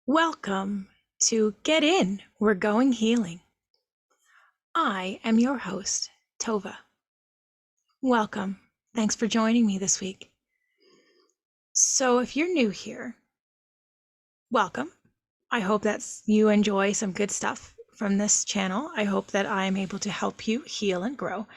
Welcome to Get In, We're Going Healing. I am your host, Tovah. Welcome. Thanks for joining me this week. So if you're new here, welcome. I hope that you enjoy some good stuff from this channel. I hope that I am able to help you heal and grow.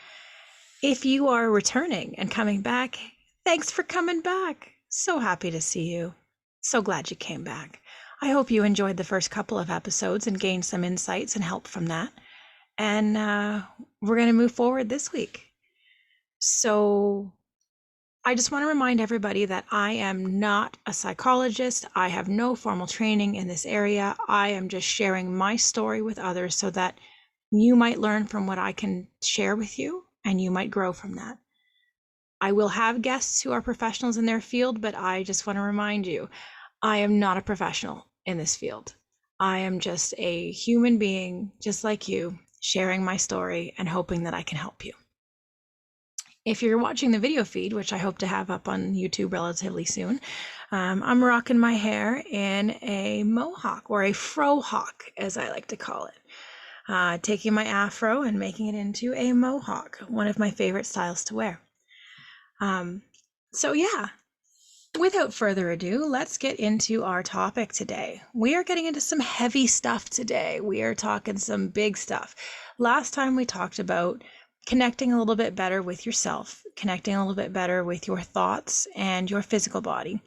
If you are returning and coming back, thanks for coming back. So happy to see you. So glad you came back. I hope you enjoyed the first couple of episodes and gained some insights and help from that. And we're going to move forward this week. So I just want to remind everybody that I am not a psychologist. I have no formal training in this area. I am just sharing my story with others so that you might learn from what I can share with you and you might grow from that. I will have guests who are professionals in their field, but I just want to remind you, I am not a professional in this field. I am just a human being, just like you, sharing my story and hoping that I can help you. If you're watching the video feed, which I hope to have up on YouTube relatively soon, I'm rocking my hair in a mohawk, or a frohawk, as I like to call it. Taking my afro and making it into a mohawk, one of my favorite styles to wear. So yeah, without further ado, let's get into our topic today. We are getting into some heavy stuff today. We are talking some big stuff. Last time we talked about connecting a little bit better with yourself, connecting a little bit better with your thoughts and your physical body. And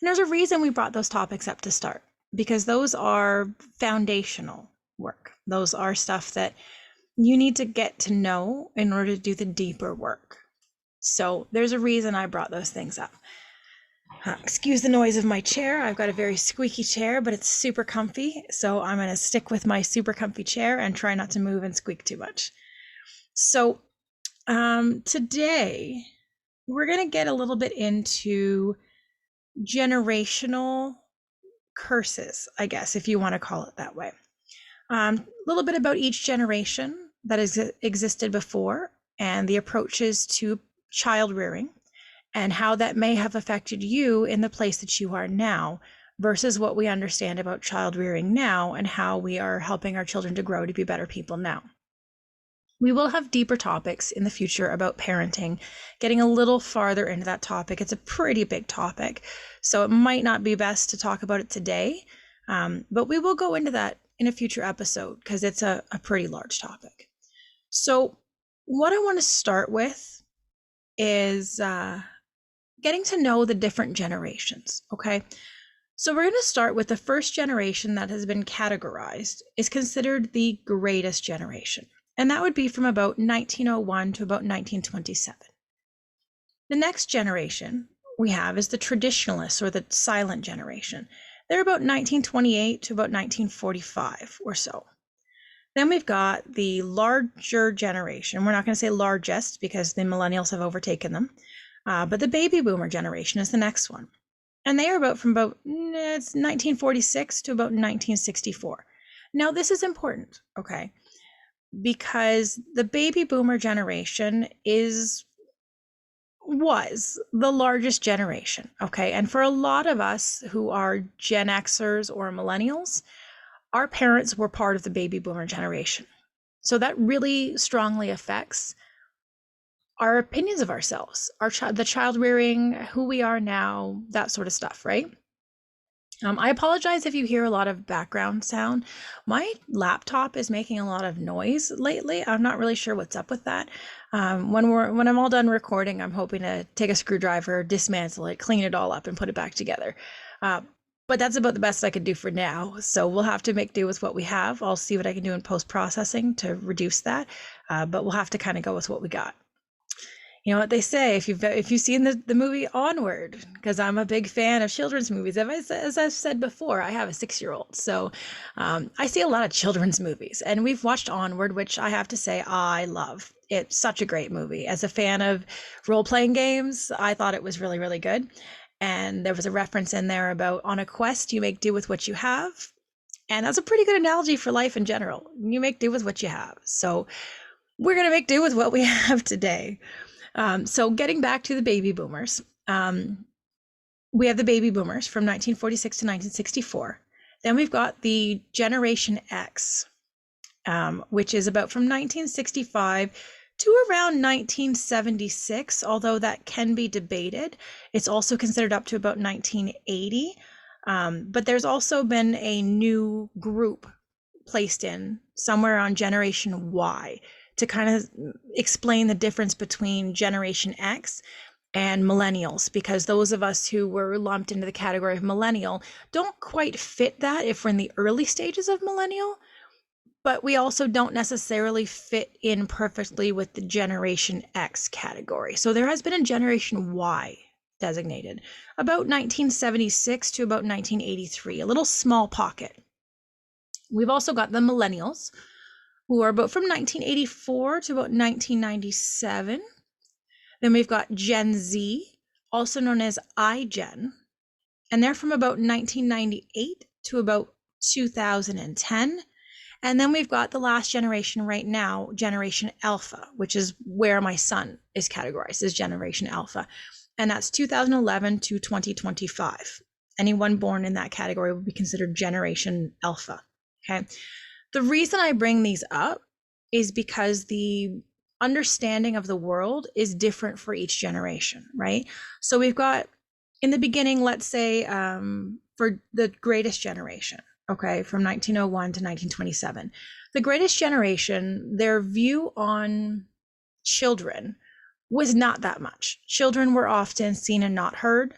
there's a reason we brought those topics up to start, because those are foundational work. Those are stuff that you need to get to know in order to do the deeper work. So there's a reason I brought those things up. Excuse the noise of my chair. I've got a very squeaky chair, but it's super comfy. So I'm going to stick with my super comfy chair and try not to move and squeak too much. So today we're going to get a little bit into generational curses, I guess, if you want to call it that way. A little bit about each generation that has existed before and the approaches to child rearing, and how that may have affected you in the place that you are now versus what we understand about child rearing now and how we are helping our children to grow to be better people now. We will have deeper topics in the future about parenting, getting a little farther into that topic. It's a pretty big topic, so it might not be best to talk about it today, but we will go into that in a future episode because it's a pretty large topic. So what I want to start with is getting to know the different generations, okay? So we're going to start with the first generation that has been categorized is considered the greatest generation, and that would be from about 1901 to about 1927. The next generation we have is the traditionalists, or the silent generation. They're about 1928 to about 1945 or so. Then we've got the larger generation. We're not going to say largest because the millennials have overtaken them. But the baby boomer generation is the next one. And they are from 1946 to about 1964. Now, this is important, okay? Because the baby boomer generation was the largest generation, okay? And for a lot of us who are Gen Xers or millennials, our parents were part of the baby boomer generation. So that really strongly affects our opinions of ourselves, the child rearing, who we are now, that sort of stuff, right? I apologize if you hear a lot of background sound. My laptop is making a lot of noise lately. I'm not really sure what's up with that. When I'm all done recording, I'm hoping to take a screwdriver, dismantle it, clean it all up, and put it back together. But that's about the best I could do for now. So we'll have to make do with what we have. I'll see what I can do in post-processing to reduce that. But we'll have to kind of go with what we got. You know what they say, if you've seen the movie Onward, because I'm a big fan of children's movies. As I've said before, I have a 6-year-old, so I see a lot of children's movies, and we've watched Onward, which I have to say I love. It's such a great movie. As a fan of role-playing games, I thought it was really, really good. And there was a reference in there about on a quest, you make do with what you have. And that's a pretty good analogy for life in general. You make do with what you have. So we're going to make do with what we have today. So getting back to the baby boomers, we have the baby boomers from 1946 to 1964. Then we've got the Generation X, which is about from 1965 to around 1976, although that can be debated. It's also considered up to about 1980. But there's also been a new group placed in somewhere on Generation Y to kind of explain the difference between Generation X and millennials, because those of us who were lumped into the category of millennial don't quite fit that if we're in the early stages of millennial, but we also don't necessarily fit in perfectly with the Generation X category. So there has been a Generation Y designated about 1976 to about 1983, a little small pocket. We've also got the millennials, who are about from 1984 to about 1997. Then we've got Gen Z, also known as iGen, and they're from about 1998 to about 2010. And then we've got the last generation right now, Generation Alpha, which is where my son is categorized as Generation Alpha. And that's 2011 to 2025. Anyone born in that category will be considered Generation Alpha. Okay. The reason I bring these up is because the understanding of the world is different for each generation, right? So we've got in the beginning, let's say for the greatest generation, okay, from 1901 to 1927, the greatest generation, their view on children was not that much. Children were often seen and not heard.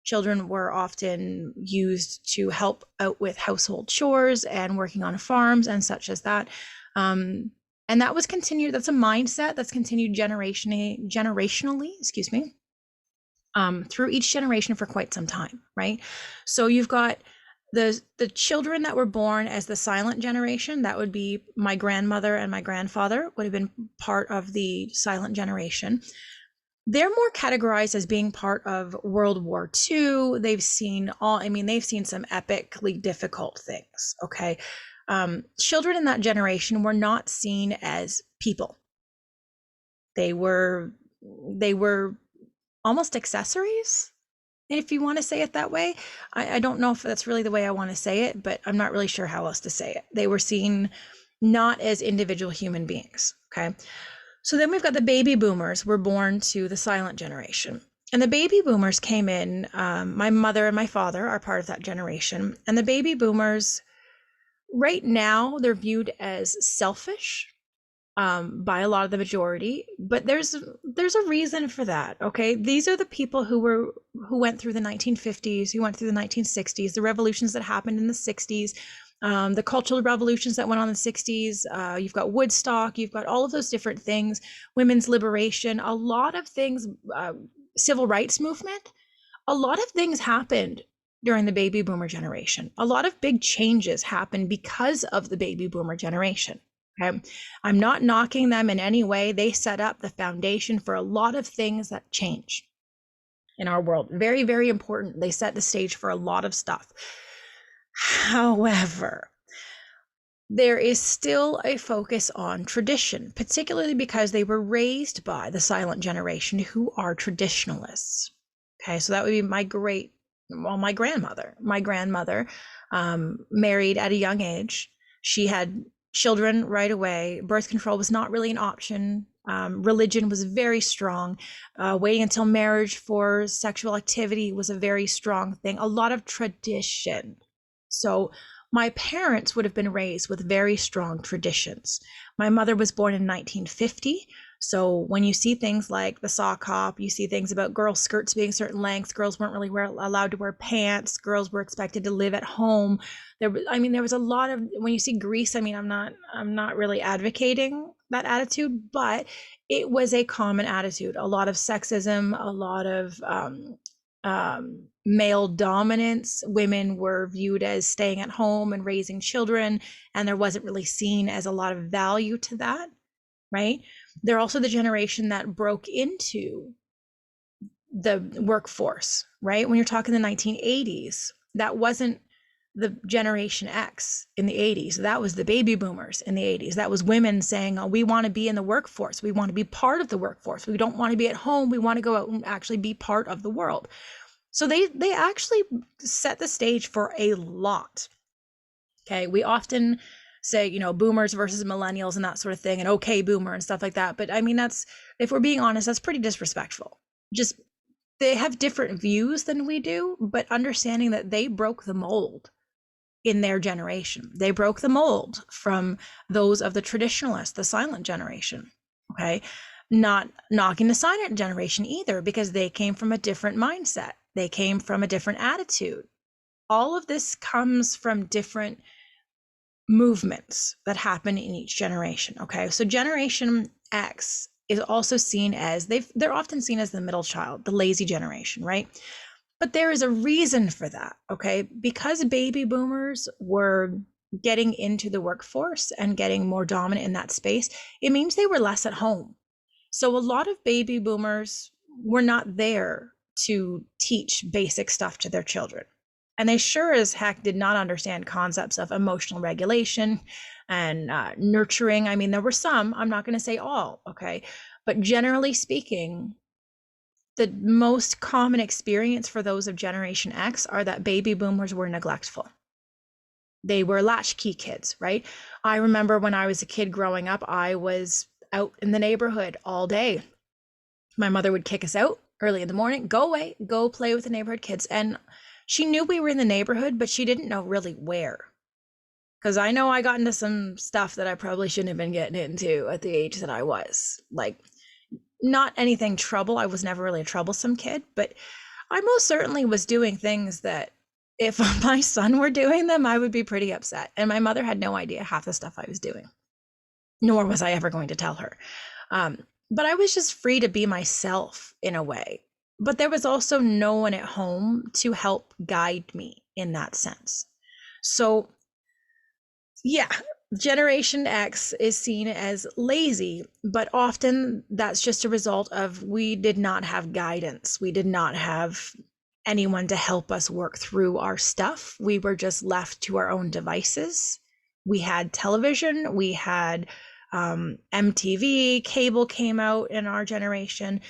Children were often used to help out with household chores and working on farms and such as that. And that was continued. That's a mindset that's continued generationally, excuse me, through each generation for quite some time, right? So you've got the children that were born as the silent generation. That would be my grandmother and my grandfather would have been part of the silent generation. They're more categorized as being part of World War II. They've seen some epically difficult things, okay? Children in that generation were not seen as people. They were almost accessories, if you want to say it that way. I don't know if that's really the way I want to say it, but I'm not really sure how else to say it. They were seen not as individual human beings, okay? So then we've got the baby boomers were born to the silent generation. And the baby boomers came in, my mother and my father are part of that generation. And the baby boomers, right now, they're viewed as selfish by a lot of the majority, but there's a reason for that, okay? These are the people who went through the 1950s, who went through the 1960s, the revolutions that happened in the 60s, the cultural revolutions that went on in the 60s. You've got Woodstock, you've got all of those different things, women's liberation, a lot of things, civil rights movement, a lot of things happened during the baby boomer generation. A lot of big changes happened because of the baby boomer generation. Okay. I'm not knocking them in any way. They set up the foundation for a lot of things that change in our world. Very, very important. They set the stage for a lot of stuff. However, there is still a focus on tradition, particularly because they were raised by the silent generation who are traditionalists. Okay, so that would be my grandmother. My grandmother married at a young age. She had children right away. Birth control was not really an option. Religion was very strong. Waiting until marriage for sexual activity was a very strong thing. A lot of tradition. So my parents would have been raised with very strong traditions. My mother was born in 1950. So when you see things like the sock hop, you see things about girls' skirts being certain lengths, girls weren't really allowed to wear pants, girls were expected to live at home. There was a lot of, when you see Greece, I'm not really advocating that attitude, but it was a common attitude. A lot of sexism, a lot of male dominance. Women were viewed as staying at home and raising children, and there wasn't really seen as a lot of value to that, right? They're also the generation that broke into the workforce, right? When you're talking the 1980s, that wasn't the Generation X in the 80s. That was the baby boomers in the 80s. That was women saying, oh, we want to be in the workforce. We want to be part of the workforce. We don't want to be at home. We want to go out and actually be part of the world. So they actually set the stage for a lot Okay. We often say, you know, boomers versus millennials and that sort of thing, and okay, boomer and stuff like that. But I mean, that's, if we're being honest, that's pretty disrespectful. Just, they have different views than we do, but understanding that they broke the mold in their generation. They broke the mold from those of the traditionalist, the silent generation. Okay. Not knocking the silent generation either, because they came from a different mindset. They came from a different attitude. All of this comes from different movements that happen in each generation. Okay. So Generation X is also seen as, they're often seen as the middle child, the lazy generation, right? But there is a reason for that, okay? Because baby boomers were getting into the workforce and getting more dominant in that space, it means they were less at home. So a lot of baby boomers were not there to teach basic stuff to their children. And they sure as heck did not understand concepts of emotional regulation and nurturing. I mean, there were some, I'm not going to say all, okay? But generally speaking, the most common experience for those of Generation X are that baby boomers were neglectful. They were latchkey kids, right? I remember when I was a kid growing up, I was out in the neighborhood all day. My mother would kick us out early in the morning, go away, go play with the neighborhood kids. And she knew we were in the neighborhood, but she didn't know really where. Because I know I got into some stuff that I probably shouldn't have been getting into at the age that I was. Like, not anything trouble. I was never really a troublesome kid, but I most certainly was doing things that if my son were doing them, I would be pretty upset. And my mother had no idea half the stuff I was doing, nor was I ever going to tell her. But I was just free to be myself in a way. But there was also no one at home to help guide me in that sense. So, yeah, Generation X is seen as lazy, but often that's just a result of, we did not have guidance. We did not have anyone to help us work through our stuff. We were just left to our own devices. We had television, we had MTV, cable came out in our generation.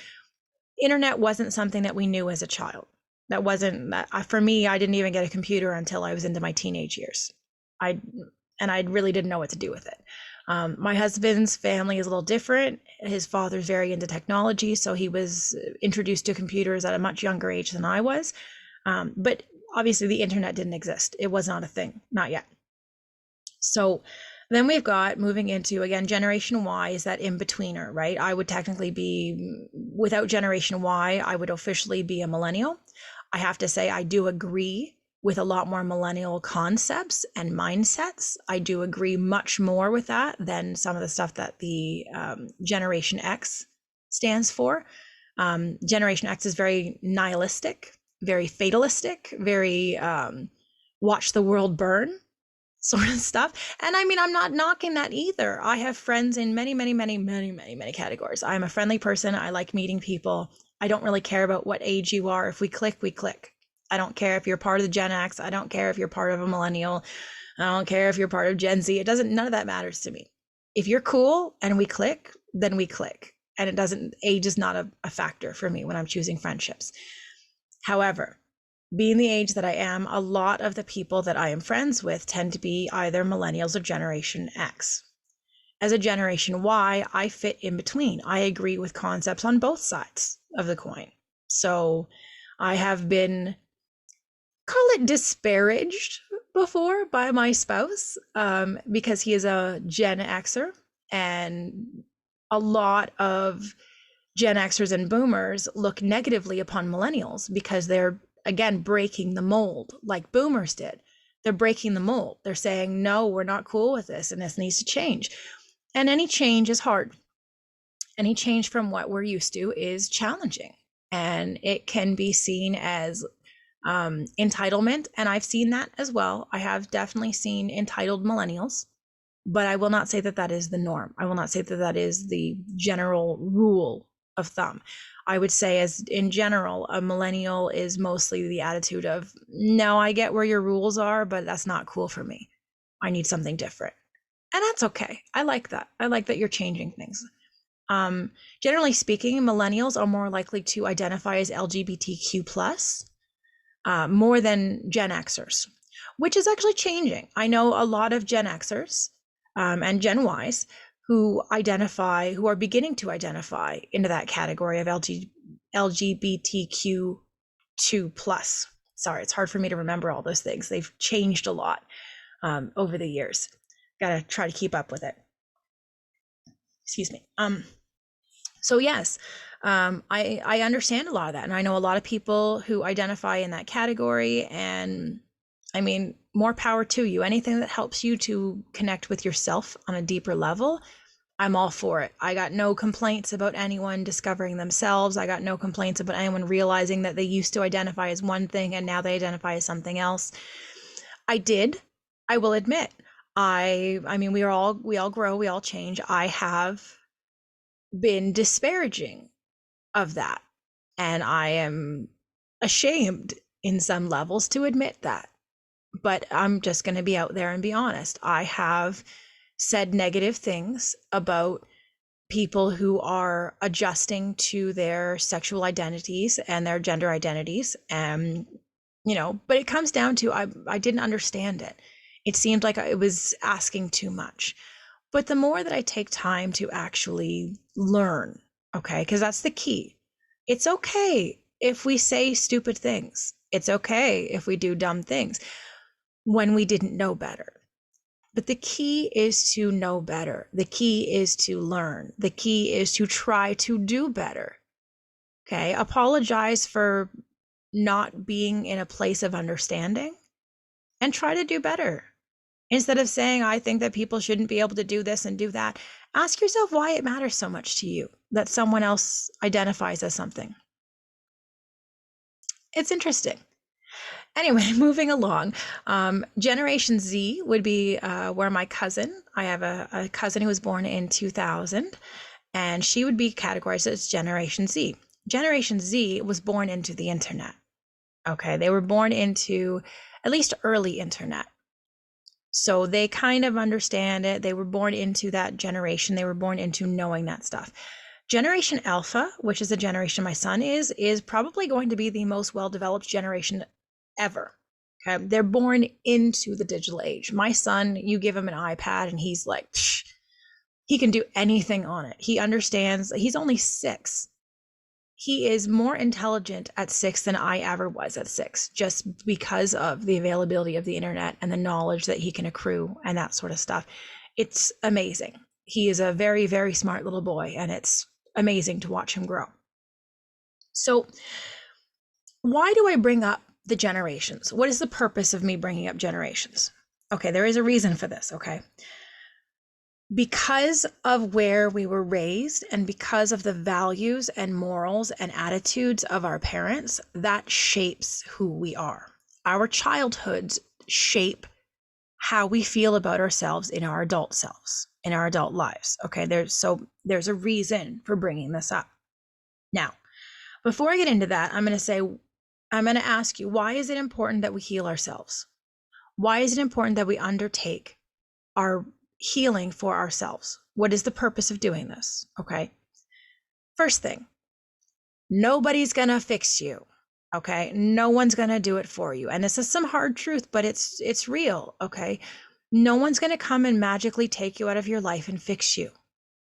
Internet wasn't something that we knew as a child. That wasn't that for me. I didn't even get a computer until I was into my teenage years. I really didn't know what to do with it. My husband's family is a little different. His father's very into technology, so he was introduced to computers at a much younger age than I was. But obviously the internet didn't exist. It was not a thing, not yet. So then we've got, moving into, again, Generation Y is that in-betweener, right? I would technically be, without Generation Y, I would officially be a millennial. I have to say, I do agree with a lot more millennial concepts and mindsets. I do agree much more with that than some of the stuff that the Generation X stands for. Generation X is very nihilistic, very fatalistic, very watch the world burn sort of stuff. And I mean, I'm not knocking that either. I have friends in many, many, many, many, many, many categories. I'm a friendly person. I like meeting people. I don't really care about what age you are. If we click, we click. I don't care if you're part of the Gen X. I don't care if you're part of a millennial. I don't care if you're part of Gen Z. It doesn't, none of that matters to me. If you're cool and we click, then we click. And it doesn't, age is not a factor for me when I'm choosing friendships. However, being the age that I am, a lot of the people that I am friends with tend to be either millennials or Generation X. As a Generation Y, I fit in between. I agree with concepts on both sides of the coin. So I have been, call it, disparaged before by my spouse because he is a Gen Xer, and a lot of Gen Xers and boomers look negatively upon millennials because they're, again, breaking the mold like boomers did. They're breaking the mold. They're saying, no, we're not cool with this and this needs to change. And any change is hard. Any change from what we're used to is challenging. And it can be seen as entitlement. And I've seen that as well. I have definitely seen entitled millennials, but I will not say that that is the norm. I will not say that that is the general rule of thumb. I would say, as in general, a millennial is mostly the attitude of, no, I get where your rules are, but that's not cool for me. I need something different. And that's okay. I like that. I like that you're changing things. Generally speaking, millennials are more likely to identify as LGBTQ plus more than Gen Xers. which is actually changing. I know a lot of Gen Xers and Gen Ys who are beginning to identify into that category of LGBTQ2 plus. Sorry, it's hard for me to remember all those things. They've changed a lot over the years. Got to try to keep up with it. Excuse me. So yes, I understand a lot of that. And I know a lot of people who identify in that category. And I mean, more power to you. Anything that helps you to connect with yourself on a deeper level, I'm all for it. I got no complaints about anyone discovering themselves. I got no complaints about anyone realizing that they used to identify as one thing and now they identify as something else. I will admit, I mean, we all grow, we all change. I have been disparaging of that. And I am ashamed in some levels to admit that. But I'm just going to be out there and be honest. I have said negative things about people who are adjusting to their sexual identities and their gender identities. And, but it comes down to I didn't understand it. It seemed like I was asking too much. But the more that I take time to actually learn, okay, because that's the key. It's okay if we say stupid things. It's okay if we do dumb things when we didn't know better. But the key is to know better. The key is to learn. The key is to try to do better. Okay, apologize for not being in a place of understanding and try to do better. Instead of saying, I think that people shouldn't be able to do this and do that, ask yourself why it matters so much to you that someone else identifies as something. It's interesting. Anyway, moving along. Generation Z would be where my cousin, I have a cousin who was born in 2000, and she would be categorized as Generation Z. Generation Z was born into the internet. Okay, they were born into at least early internet. So they kind of understand it. They were born into that generation. They were born into knowing that stuff. Generation Alpha, which is the generation my son is probably going to be the most well-developed generation ever. Okay, they're born into the digital age. My son, you give him an iPad and he's like, he can do anything on it. He understands. He's only 6. He is more intelligent at 6 than I ever was at 6, just because of the availability of the internet and the knowledge that he can accrue and that sort of stuff. It's amazing. He is a very, very smart little boy, and it's amazing to watch him grow. So why do I bring up the generations? What is the purpose of me bringing up generations? Okay, there is a reason for this, okay? Because of where we were raised and because of the values and morals and attitudes of our parents, that shapes who we are. Our childhoods shape how we feel about ourselves in our adult selves, in our adult lives. Okay, there's a reason for bringing this up. Now, before I get into that, I'm going to ask you, why is it important that we heal ourselves? Why is it important that we undertake our healing for ourselves? What is the purpose of doing this? Okay. First thing, nobody's going to fix you. Okay. No one's going to do it for you. And this is some hard truth, but it's real. Okay. No one's going to come and magically take you out of your life and fix you.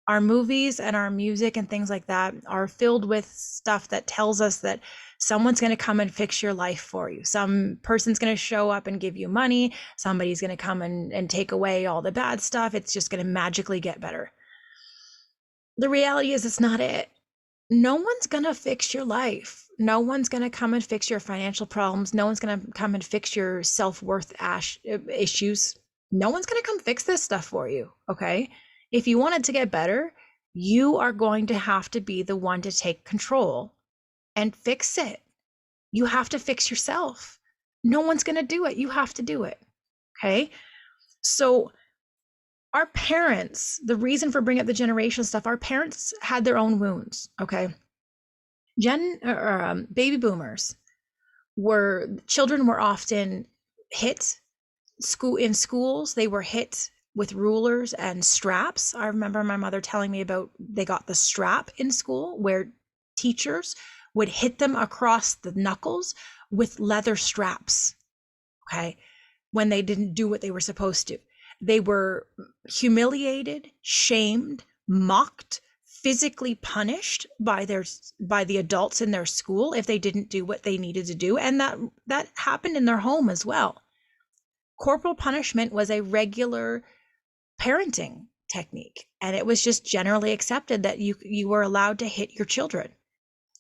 Our movies and our music and things like that are filled with stuff that tells us that someone's going to come and fix your life for you. Some person's going to show up and give you money. Somebody's going to come and take away all the bad stuff. It's just going to magically get better. The reality is it's not it. No one's going to fix your life. No one's going to come and fix your financial problems. No one's going to come and fix your self-worth issues. No one's going to come fix this stuff for you, okay? If you want it to get better, you are going to have to be the one to take control and fix it. You have to fix yourself. No one's going to do it. You have to do it. Okay. So our parents, the reason for bringing up the generational stuff, our parents had their own wounds. Okay. Baby boomers children were often hit in schools. They were hit with rulers and straps. I remember my mother telling me about they got the strap in school where teachers would hit them across the knuckles with leather straps. Okay. when they didn't do what they were supposed to. They were humiliated, shamed, mocked, physically punished by the adults in their school if they didn't do what they needed to do, and that happened in their home as well. Corporal punishment was a regular parenting technique, and it was just generally accepted that you were allowed to hit your children.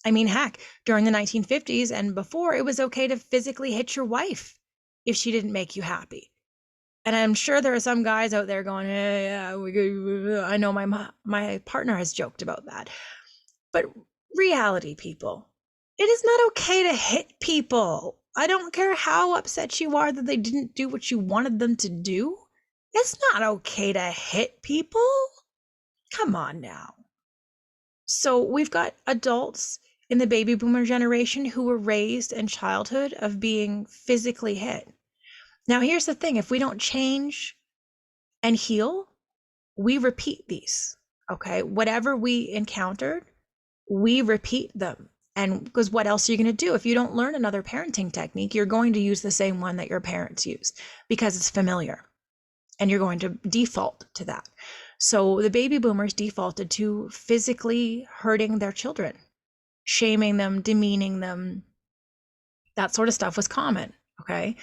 I mean, heck, during the 1950s and before, it was okay to physically hit your wife if she didn't make you happy. And I'm sure there are some guys out there going, yeah, I know my partner has joked about that. But reality, people, it is not okay to hit people. I don't care how upset you are that they didn't do what you wanted them to do. It's not okay to hit people. Come on now. So we've got adults in the baby boomer generation who were raised in childhood of being physically hit. Now, here's the thing. If we don't change and heal, we repeat these, okay? Whatever we encountered, we repeat them. And because what else are you going to do? If you don't learn another parenting technique, you're going to use the same one that your parents used because it's familiar. And you're going to default to that. So the baby boomers defaulted to physically hurting their children, shaming them, demeaning them. That sort of stuff was common, okay?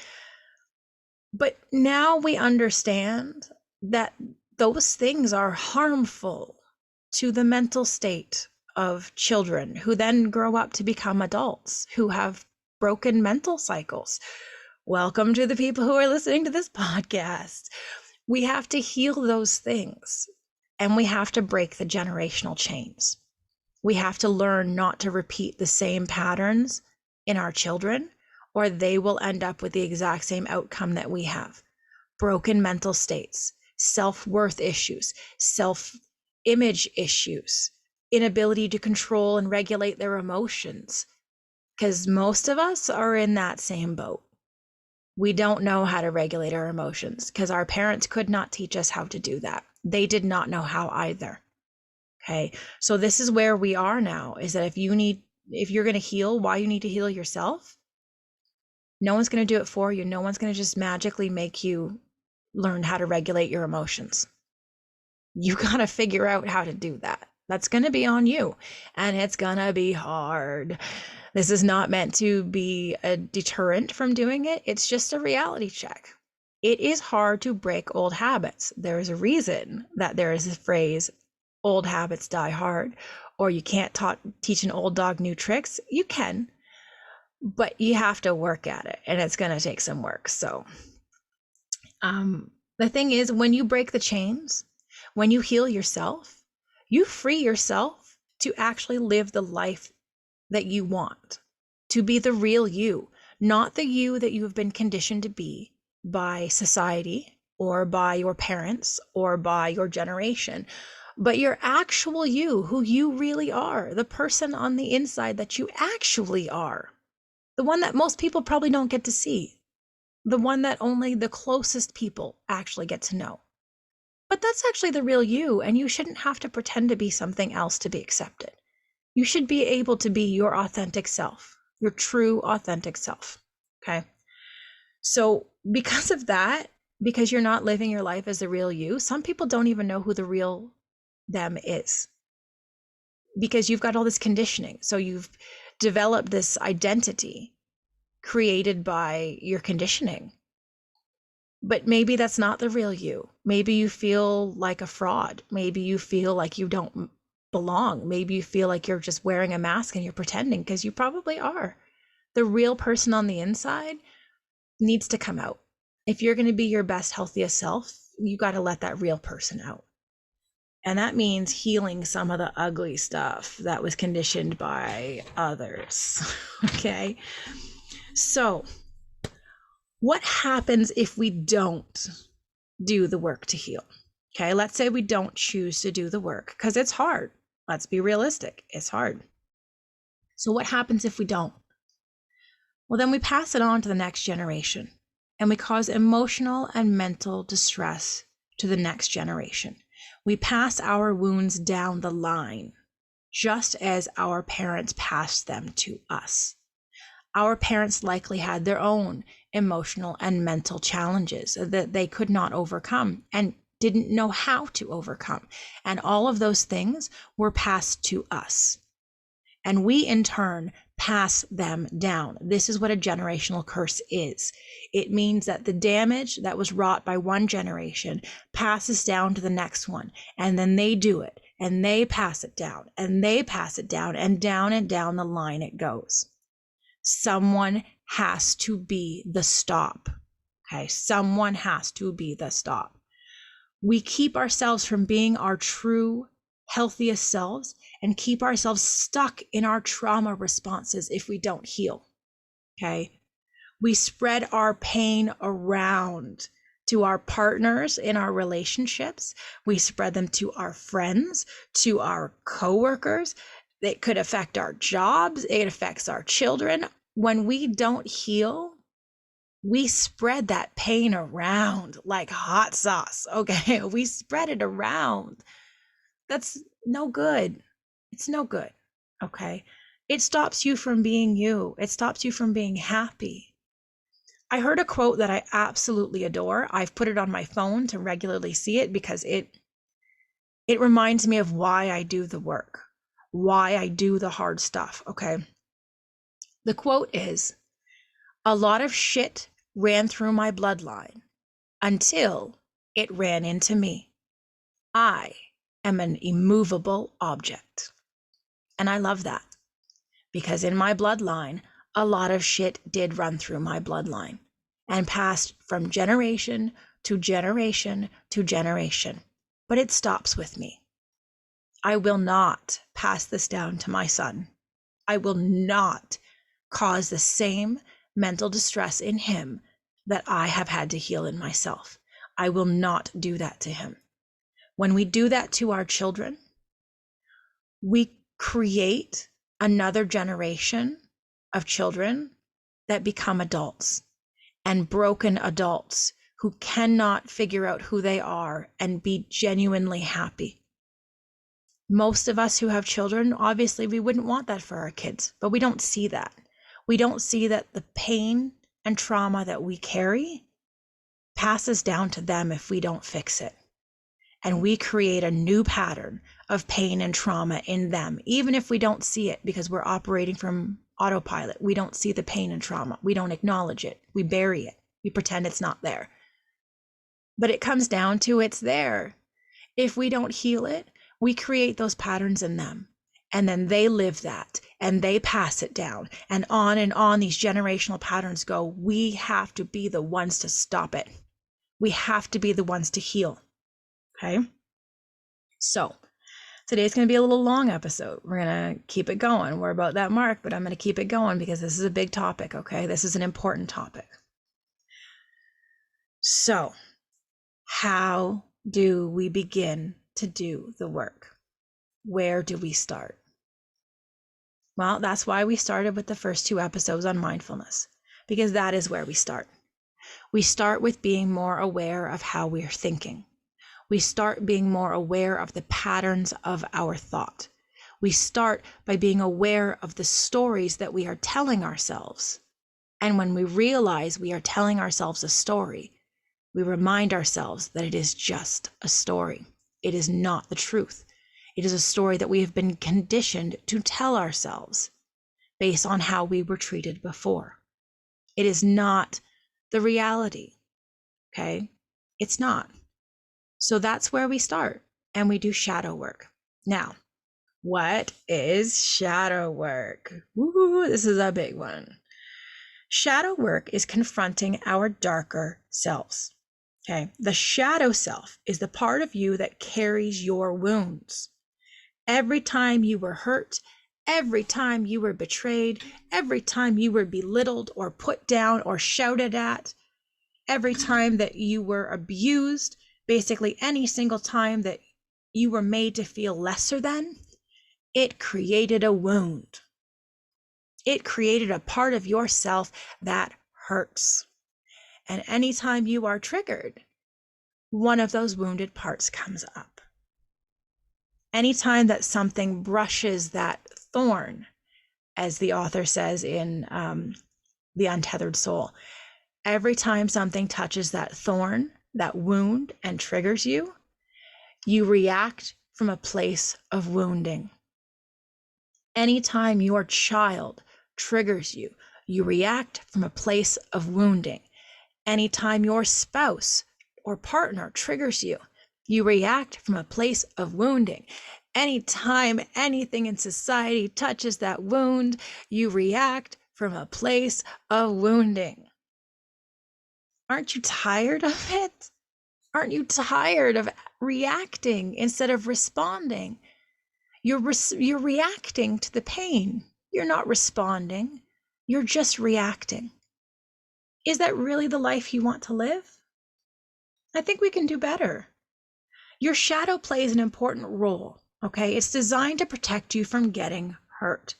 But now we understand that those things are harmful to the mental state of children who then grow up to become adults who have broken mental cycles. Welcome to the people who are listening to this podcast. We have to heal those things, and we have to break the generational chains. We have to learn not to repeat the same patterns in our children, or they will end up with the exact same outcome that we have. Broken mental states, self-worth issues, self-image issues, inability to control and regulate their emotions. Because most of us are in that same boat. We don't know how to regulate our emotions because our parents could not teach us how to do that. They did not know how either. Okay. So this is where we are now, is that if you're going to heal, why you need to heal yourself, no one's going to do it for you. No one's going to just magically make you learn how to regulate your emotions. You got to figure out how to do that. That's going to be on you, and it's going to be hard. This is not meant to be a deterrent from doing it. It's just a reality check. It is hard to break old habits. There is a reason that there is a phrase, old habits die hard, or you can't teach an old dog new tricks. You can, but you have to work at it, and it's going to take some work. So the thing is, when you break the chains, when you heal yourself, you free yourself to actually live the life that you want, to be the real you, not the you that you have been conditioned to be by society or by your parents or by your generation, but your actual you, who you really are, the person on the inside that you actually are, the one that most people probably don't get to see, the one that only the closest people actually get to know. But that's actually the real you, and you shouldn't have to pretend to be something else to be accepted. You should be able to be your authentic self, your true authentic self, okay? So because of that, because you're not living your life as the real you, some people don't even know who the real them is, because you've got all this conditioning. So you've developed this identity created by your conditioning. But maybe that's not the real you. Maybe you feel like a fraud. Maybe you feel like you don't belong. Maybe you feel like you're just wearing a mask and you're pretending, because you probably are. The real person on the inside needs to come out. If you're going to be your best, healthiest self, you got to let that real person out. And that means healing some of the ugly stuff that was conditioned by others. Okay. So what happens if we don't do the work to heal? Okay, let's say we don't choose to do the work, because it's hard. Let's be realistic. It's hard. So what happens if we don't? Well, then we pass it on to the next generation, and we cause emotional and mental distress to the next generation. We pass our wounds down the line, just as our parents passed them to us. Our parents likely had their own emotional and mental challenges that they could not overcome and didn't know how to overcome. And all of those things were passed to us. And we, in turn, pass them down. This is what a generational curse is. It means that the damage that was wrought by one generation passes down to the next one, and then they do it, and they pass it down, and they pass it down, and down the line it goes. Someone has to be the stop. Okay, someone has to be the stop. We keep ourselves from being our true, healthiest selves and keep ourselves stuck in our trauma responses if we don't heal. Okay, we spread our pain around to our partners in our relationships. We spread them to our friends, to our coworkers. It could affect our jobs. It affects our children. When we don't heal, we spread that pain around like hot sauce. Okay, we spread it around. That's no good. It's no good. Okay, it stops you from being you. It stops you from being happy. I heard a quote that I absolutely adore. I've put it on my phone to regularly see it because it reminds me of why I do the work, why I do the hard stuff. Okay, the quote is, "A lot of shit ran through my bloodline until it ran into me. I am an immovable object." And I love that because in my bloodline, a lot of shit did run through my bloodline and passed from generation to generation to generation. But it stops with me. I will not pass this down to my son. I will not cause the same mental distress in him that I have had to heal in myself. I will not do that to him. When we do that to our children, we create another generation of children that become adults, and broken adults who cannot figure out who they are and be genuinely happy. Most of us who have children, obviously we wouldn't want that for our kids, but we don't see that. We don't see that the pain and trauma that we carry passes down to them if we don't fix it. And we create a new pattern of pain and trauma in them, even if we don't see it because we're operating from autopilot. We don't see the pain and trauma. We don't acknowledge it. We bury it. We pretend it's not there. But it comes down to it's there. If we don't heal it, we create those patterns in them. And then they live that and they pass it down. And on these generational patterns go. We have to be the ones to stop it. We have to be the ones to heal. Okay, so today's going to be a little long episode. We're going to keep it going. We're about that mark, but I'm going to keep it going because this is a big topic. Okay, this is an important topic. So how do we begin to do the work? Where do we start? Well, that's why we started with the first 2 episodes on mindfulness, because that is where we start. We start with being more aware of how we're thinking. We start being more aware of the patterns of our thought. We start by being aware of the stories that we are telling ourselves. And when we realize we are telling ourselves a story, we remind ourselves that it is just a story. It is not the truth. It is a story that we have been conditioned to tell ourselves based on how we were treated before. It is not the reality. Okay? It's not. So that's where we start, and we do shadow work. Now, what is shadow work? Woo, this is a big one. Shadow work is confronting our darker selves. Okay, the shadow self is the part of you that carries your wounds. Every time you were hurt, every time you were betrayed, every time you were belittled or put down or shouted at, every time that you were abused, basically any single time that you were made to feel lesser than, it created a wound. It created a part of yourself that hurts. And anytime you are triggered, one of those wounded parts comes up. Anytime that something brushes that thorn as the author says in The Untethered Soul. Every time something touches that thorn, that wound, and triggers you, you react from a place of wounding. Anytime your child triggers you, you react from a place of wounding. Anytime your spouse or partner triggers you, you react from a place of wounding. Anytime anything in society touches that wound, you react from a place of wounding. Aren't you tired of it? Aren't you tired of reacting instead of responding? You're reacting to the pain. You're not responding. You're just reacting. Is that really the life you want to live? I think we can do better. Your shadow plays an important role, okay? It's designed to protect you from getting hurt.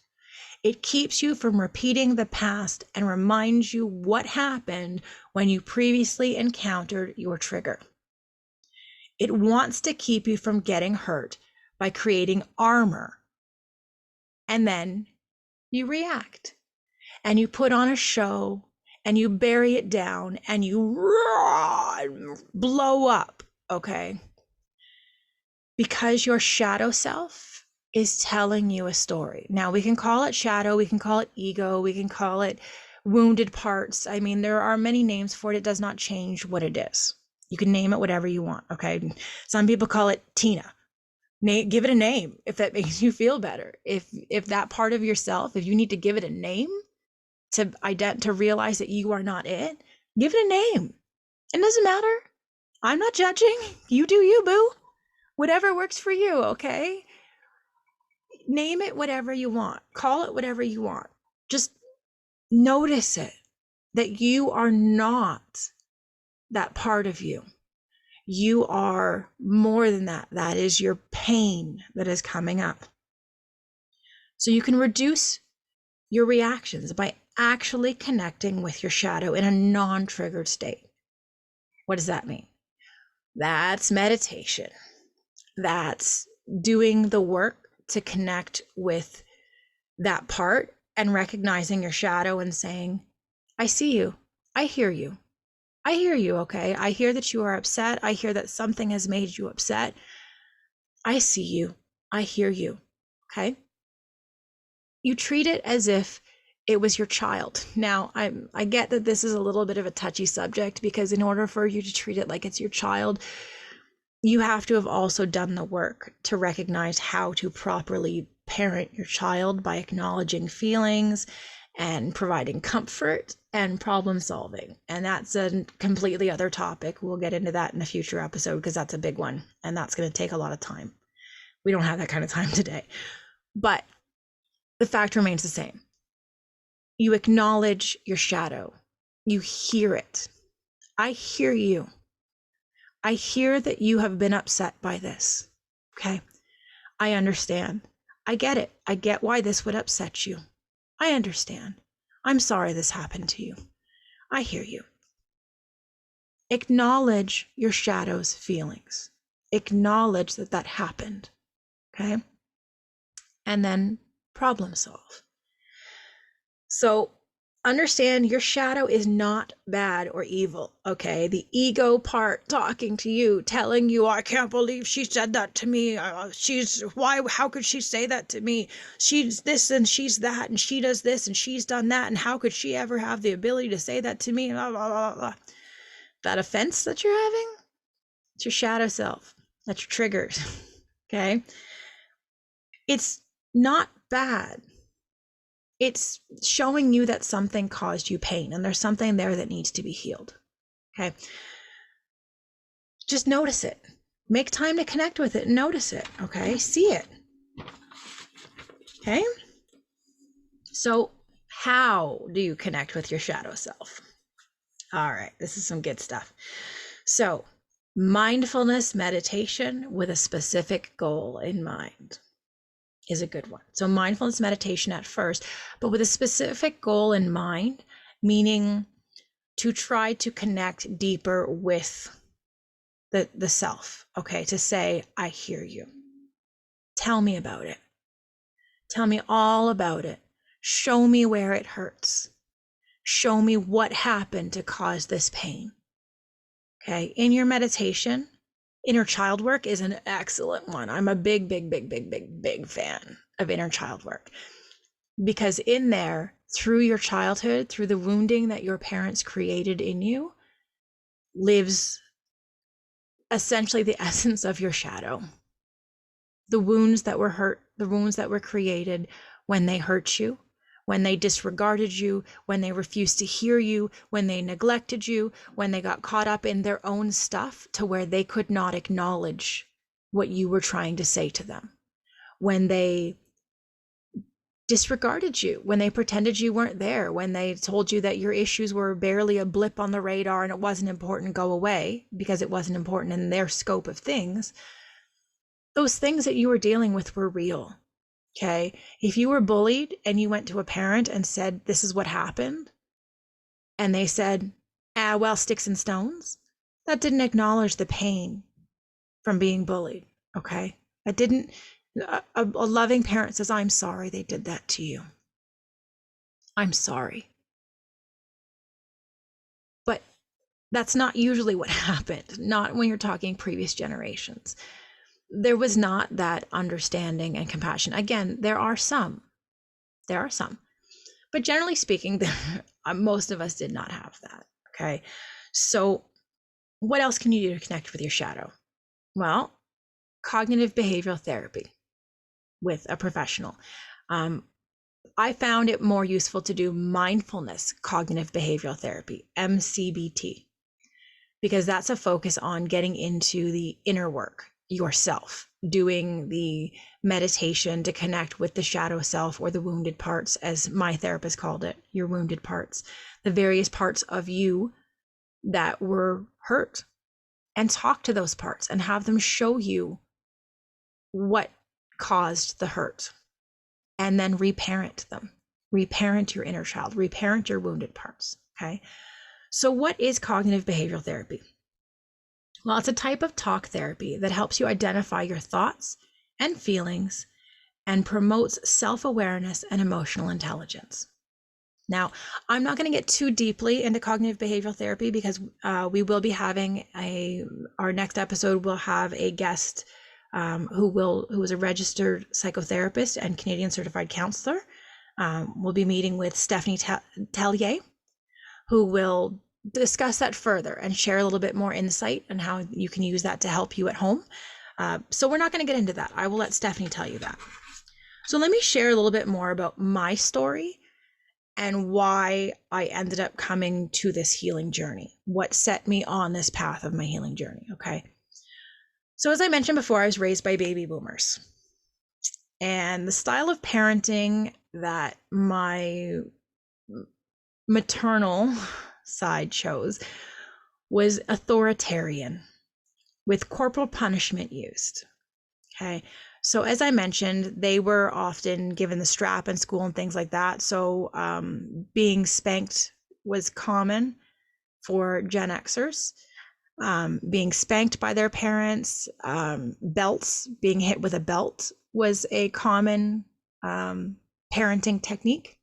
It keeps you from repeating the past and reminds you what happened when you previously encountered your trigger. It wants to keep you from getting hurt by creating armor. And then you react and you put on a show and you bury it down and you blow up, okay? Because your shadow self is telling you a story. Now, we can call it shadow, we can call it ego, we can call it wounded parts. I mean, there are many names for it. It does not change what it is. You can name it whatever you want, okay? Some people call it Tina. Give it a name if that makes you feel better. If that part of yourself, if you need to give it a name to realize that you are not it, give it a name. It doesn't matter. I'm not judging. You do you, boo. Whatever works for you, okay? Name it whatever you want. Call it whatever you want. Just notice it, that you are not that part of you. You are more than that. That is your pain that is coming up. So you can reduce your reactions by actually connecting with your shadow in a non-triggered state. What does that mean? That's meditation. That's doing the work to connect with that part and recognizing your shadow and saying, I see you. I hear you. I hear you, okay? I hear that you are upset. I hear that something has made you upset. I see you. I hear you, okay? You treat it as if it was your child. Now, I get that this is a little bit of a touchy subject because in order for you to treat it like it's your child, you have to have also done the work to recognize how to properly parent your child by acknowledging feelings and providing comfort and problem solving. And that's a completely other topic. We'll get into that in a future episode because that's a big one and that's going to take a lot of time. We don't have that kind of time today. But the fact remains the same. You acknowledge your shadow. You hear it. I hear you. I hear that you have been upset by this. Okay. I understand. I get it. I get why this would upset you. I understand. I'm sorry this happened to you. I hear you. Acknowledge your shadow's feelings. Acknowledge that that happened. Okay. And then problem solve. So understand your shadow is not bad or evil, okay? The ego part talking to you, telling you, I can't believe she said that to me. How could she say that to me? She's this and she's that and she does this and she's done that and how could she ever have the ability to say that to me? Blah, blah, blah, blah. That offense that you're having, it's your shadow self. That's your triggers, okay? It's not bad. It's showing you that something caused you pain and there's something there that needs to be healed. Okay. Just notice it. Make time to connect with it and notice it. Okay. See it. Okay. So how do you connect with your shadow self? All right. This is some good stuff. So mindfulness meditation with a specific goal in mind is a good one. So mindfulness meditation at first, but with a specific goal in mind, meaning to try to connect deeper with the self, okay? To say, I hear you. Tell me about it. Tell me all about it. Show me where it hurts. Show me what happened to cause this pain. Okay. In your meditation, inner child work is an excellent one. I'm a big fan of inner child work, because in there, through your childhood, through the wounding that your parents created in you, lives essentially the essence of your shadow. The wounds that were hurt, the wounds that were created when they hurt you, when they disregarded you, when they refused to hear you, when they neglected you, when they got caught up in their own stuff to where they could not acknowledge what you were trying to say to them, when they disregarded you, when they pretended you weren't there, when they told you that your issues were barely a blip on the radar and it wasn't important, go away, because it wasn't important in their scope of things. Those things that you were dealing with were real. Okay. If you were bullied and you went to a parent and said, this is what happened, and they said, well, sticks and stones, that didn't acknowledge the pain from being bullied. Okay. That didn't, a loving parent says, I'm sorry they did that to you. I'm sorry. But that's not usually what happened, not when you're talking previous generations. There was not that understanding and compassion. Again, there are some, but generally speaking, most of us did not have that. Okay. So what else can you do to connect with your shadow? Well, cognitive behavioral therapy with a professional. I found it more useful to do mindfulness cognitive behavioral therapy, MCBT, because that's a focus on getting into the inner work yourself, doing the meditation to connect with the shadow self, or the wounded parts, as my therapist called it, your wounded parts, the various parts of you that were hurt, and talk to those parts and have them show you what caused the hurt, and then reparent them, reparent your inner child, reparent your wounded parts. Okay. So what is cognitive behavioral therapy? Well, it's a type of talk therapy that helps you identify your thoughts and feelings and promotes self-awareness and emotional intelligence. Now, I'm not going to get too deeply into cognitive behavioral therapy, because we will be having our next episode will have a guest who is a registered psychotherapist and Canadian certified counselor. We'll be meeting with Stephanie Tellier, who will discuss that further and share a little bit more insight on how you can use that to help you at home. So we're not going to get into that. I will let Stephanie tell you that. So let me share a little bit more about my story and why I ended up coming to this healing journey, what set me on this path of my healing journey. Okay. So as I mentioned before, I was raised by baby boomers, and the style of parenting that my maternal side chose was authoritarian, with corporal punishment used. Okay. So as I mentioned, they were often given the strap in school and things like that. So being spanked was common for Gen Xers. Being spanked by their parents, belts, being hit with a belt was a common parenting technique.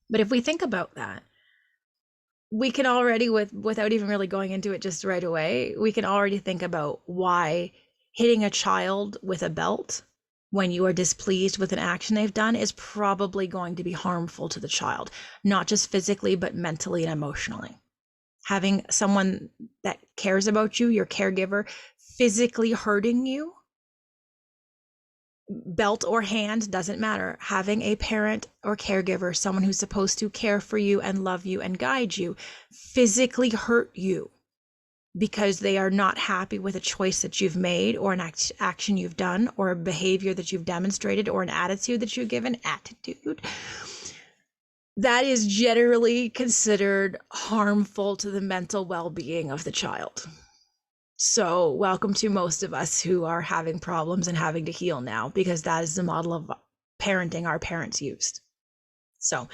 But if we think about that, we can already, without even really going into it just right away, we can already think about why hitting a child with a belt when you are displeased with an action they've done is probably going to be harmful to the child, not just physically, but mentally and emotionally. Having someone that cares about you, your caregiver, physically hurting you, belt or hand, doesn't matter. Having a parent or caregiver, someone who's supposed to care for you and love you and guide you, physically hurt you because they are not happy with a choice that you've made, or an action you've done, or a behavior that you've demonstrated, or an attitude that you've given, that is generally considered harmful to the mental well-being of the child. So welcome to most of us who are having problems and having to heal now, because that is the model of parenting our parents used. So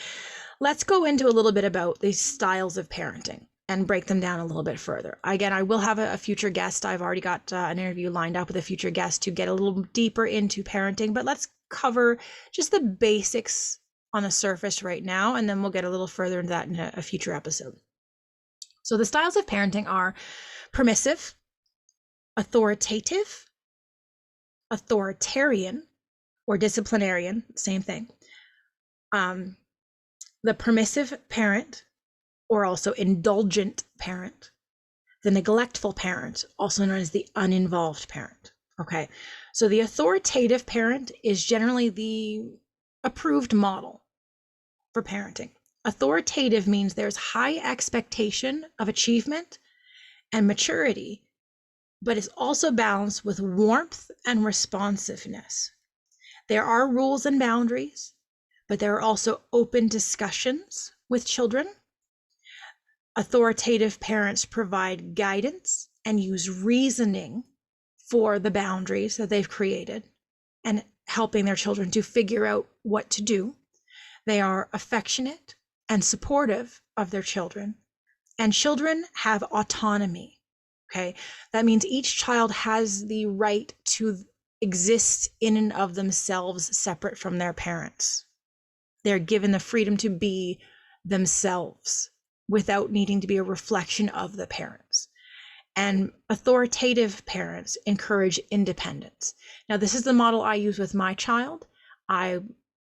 let's go into a little bit about these styles of parenting and break them down a little bit further. Again, I will have a future guest. I've already got an interview lined up with a future guest to get a little deeper into parenting, but let's cover just the basics on the surface right now, and then we'll get a little further into that in a future episode. So the styles of parenting are permissive, authoritative, authoritarian, or disciplinarian, same thing. The permissive parent, or also indulgent parent. The neglectful parent, also known as the uninvolved parent. Okay, so the authoritative parent is generally the approved model for parenting. Authoritative means there's high expectation of achievement and maturity, but it's also balanced with warmth and responsiveness. There are rules and boundaries, but there are also open discussions with children. Authoritative parents provide guidance and use reasoning for the boundaries that they've created and helping their children to figure out what to do. They are affectionate and supportive of their children, and children have autonomy. Okay, that means each child has the right to exist in and of themselves, separate from their parents. They're given the freedom to be themselves without needing to be a reflection of the parents. And authoritative parents encourage independence. Now, this is the model I use with my child.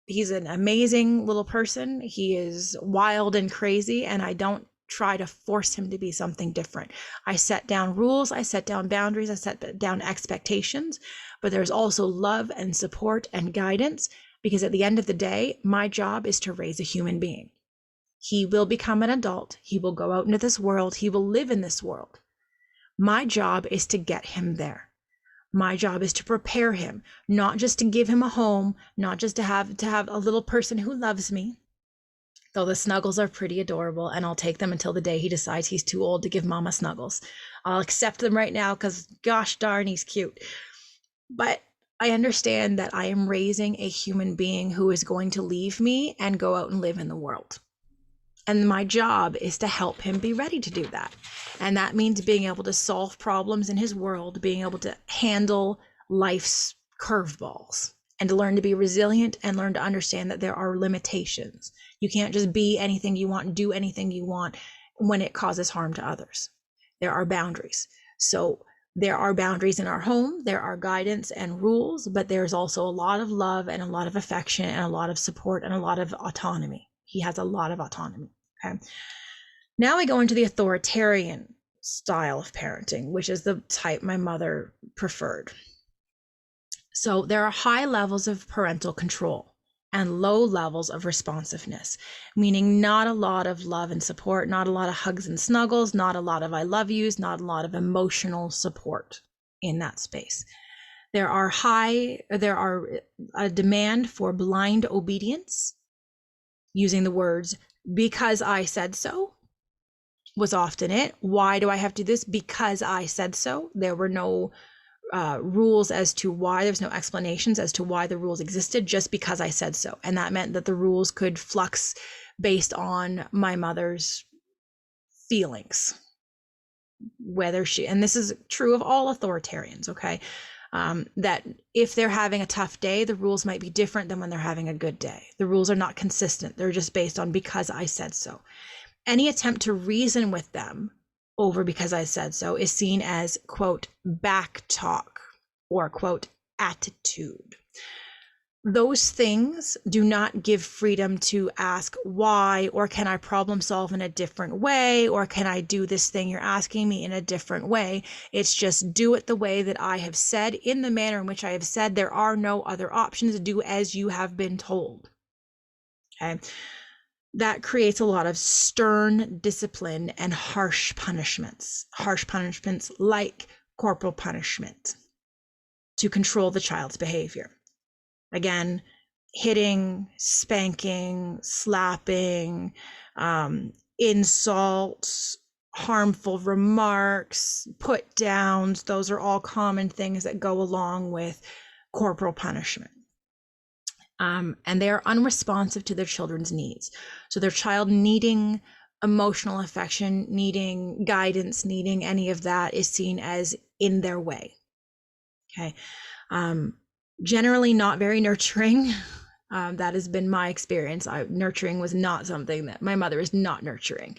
He's an amazing little person. He is wild and crazy, and I don't try to force him to be something different. I set down rules, I set down boundaries, I set down expectations, but there's also love and support and guidance, because at the end of the day, my job is to raise a human being. He will become an adult. He will go out into this world. He will live in this world. My job is to get him there. My job is to prepare him, not just to give him a home, not just to have a little person who loves me, though the snuggles are pretty adorable, and I'll take them until the day he decides he's too old to give mama snuggles. I'll accept them right now because gosh darn, he's cute. But I understand that I am raising a human being who is going to leave me and go out and live in the world. And my job is to help him be ready to do that. And that means being able to solve problems in his world, being able to handle life's curveballs, and to learn to be resilient and learn to understand that there are limitations. You can't just be anything you want and do anything you want when it causes harm to others. There are boundaries. So there are boundaries in our home, there are guidance and rules, but there's also a lot of love and a lot of affection and a lot of support and a lot of autonomy. He has a lot of autonomy. Okay. Now I go into the authoritarian style of parenting, which is the type my mother preferred. So there are high levels of parental control and low levels of responsiveness, meaning not a lot of love and support, not a lot of hugs and snuggles, not a lot of I love yous, not a lot of emotional support in that space. There are a demand for blind obedience, using the words because I said so was often it. Why do I have to do this? Because I said so. There were no rules as to why. There's no explanations as to why the rules existed, just because I said so. And that meant that the rules could flux based on my mother's feelings, and this is true of all authoritarians, okay? That if they're having a tough day, the rules might be different than when they're having a good day. The rules are not consistent. They're just based on because I said so. Any attempt to reason with them over because I said so is seen as, quote, back talk or, quote, attitude. Those things do not give freedom to ask why, or can I problem solve in a different way, or can I do this thing you're asking me in a different way. It's just do it the way that I have said, in the manner in which I have said. There are no other options. Do as you have been told. Okay. That creates a lot of stern discipline and harsh punishments like corporal punishment to control the child's behavior. Again, hitting, spanking, slapping, insults, harmful remarks, put downs. Those are all common things that go along with corporal punishment. And they are unresponsive to their children's needs. So their child needing emotional affection, needing guidance, needing any of that is seen as in their way. Okay. Generally not very nurturing. That has been my experience. Nurturing was not something that my mother is not nurturing.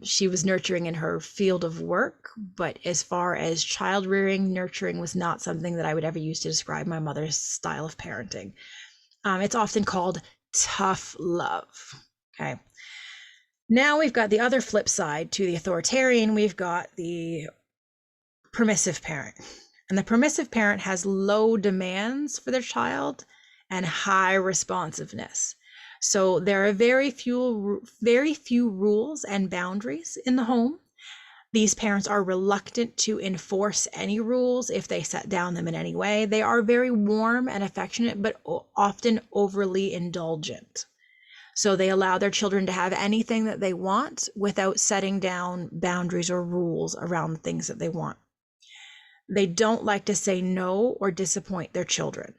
She was nurturing in her field of work, but as far as child rearing, nurturing was not something that I would ever use to describe my mother's style of parenting. It's often called tough love. Okay. Now we've got the other flip side to the authoritarian. We've got the permissive parent. And the permissive parent has low demands for their child and high responsiveness. So there are very few rules and boundaries in the home. These parents are reluctant to enforce any rules if they set down them in any way. They are very warm and affectionate, but often overly indulgent. So they allow their children to have anything that they want without setting down boundaries or rules around the things that they want. They don't like to say no or disappoint their children.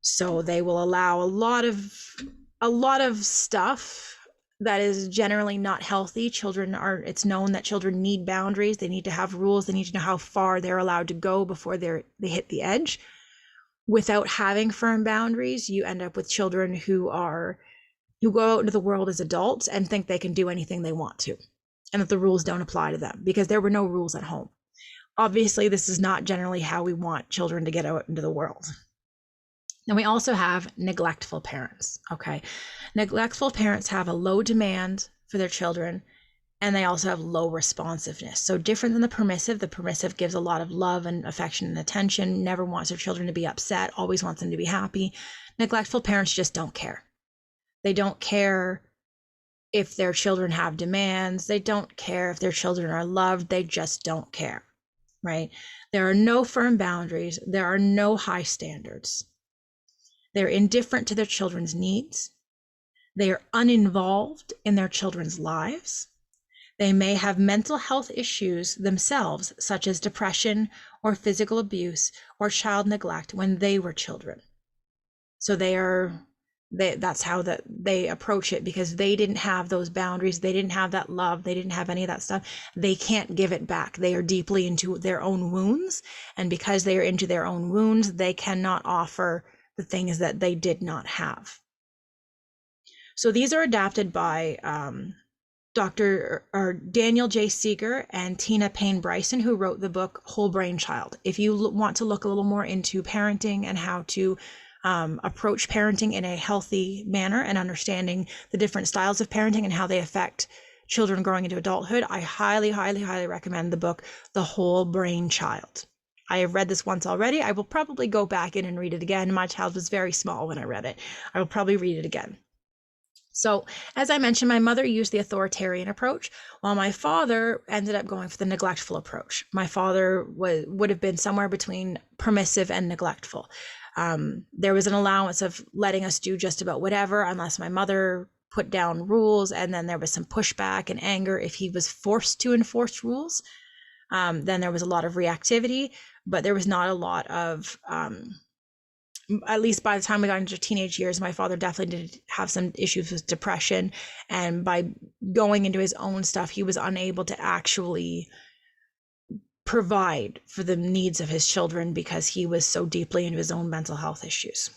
So they will allow a lot of stuff that is generally not healthy. It's known that children need boundaries. They need to have rules. They need to know how far they're allowed to go before they hit the edge. Without having firm boundaries, you end up with children who go out into the world as adults and think they can do anything they want to, and that the rules don't apply to them because there were no rules at home. Obviously, this is not generally how we want children to get out into the world. And we also have neglectful parents, okay? Neglectful parents have a low demand for their children, and they also have low responsiveness. So different than the permissive gives a lot of love and affection and attention, never wants their children to be upset, always wants them to be happy. Neglectful parents just don't care. They don't care if their children have demands. They don't care if their children are loved. They just don't care, right? There are no firm boundaries. There are no high standards. They're indifferent to their children's needs. They are uninvolved in their children's lives. They may have mental health issues themselves, such as depression or physical abuse or child neglect when they were children. So that's how they approach it, because they didn't have those boundaries. They didn't have that love. They didn't have any of that stuff. They can't give it back. They are deeply into their own wounds. And because they are into their own wounds, they cannot offer the things that they did not have. So these are adapted by Daniel J. Seeger and Tina Payne Bryson, who wrote the book Whole Brain Child. If you want to look a little more into parenting and how to approach parenting in a healthy manner and understanding the different styles of parenting and how they affect children growing into adulthood, I highly, highly, highly recommend the book, The Whole Brain Child. I have read this once already. I will probably go back in and read it again. My child was very small when I read it. I will probably read it again. So as I mentioned, my mother used the authoritarian approach, while my father ended up going for the neglectful approach. My father would have been somewhere between permissive and neglectful. There was an allowance of letting us do just about whatever, unless my mother put down rules, and then there was some pushback and anger if he was forced to enforce rules. Then there was a lot of reactivity, but there was not a lot of, at least by the time we got into teenage years, my father definitely did have some issues with depression. And by going into his own stuff, he was unable to actually provide for the needs of his children because he was so deeply into his own mental health issues.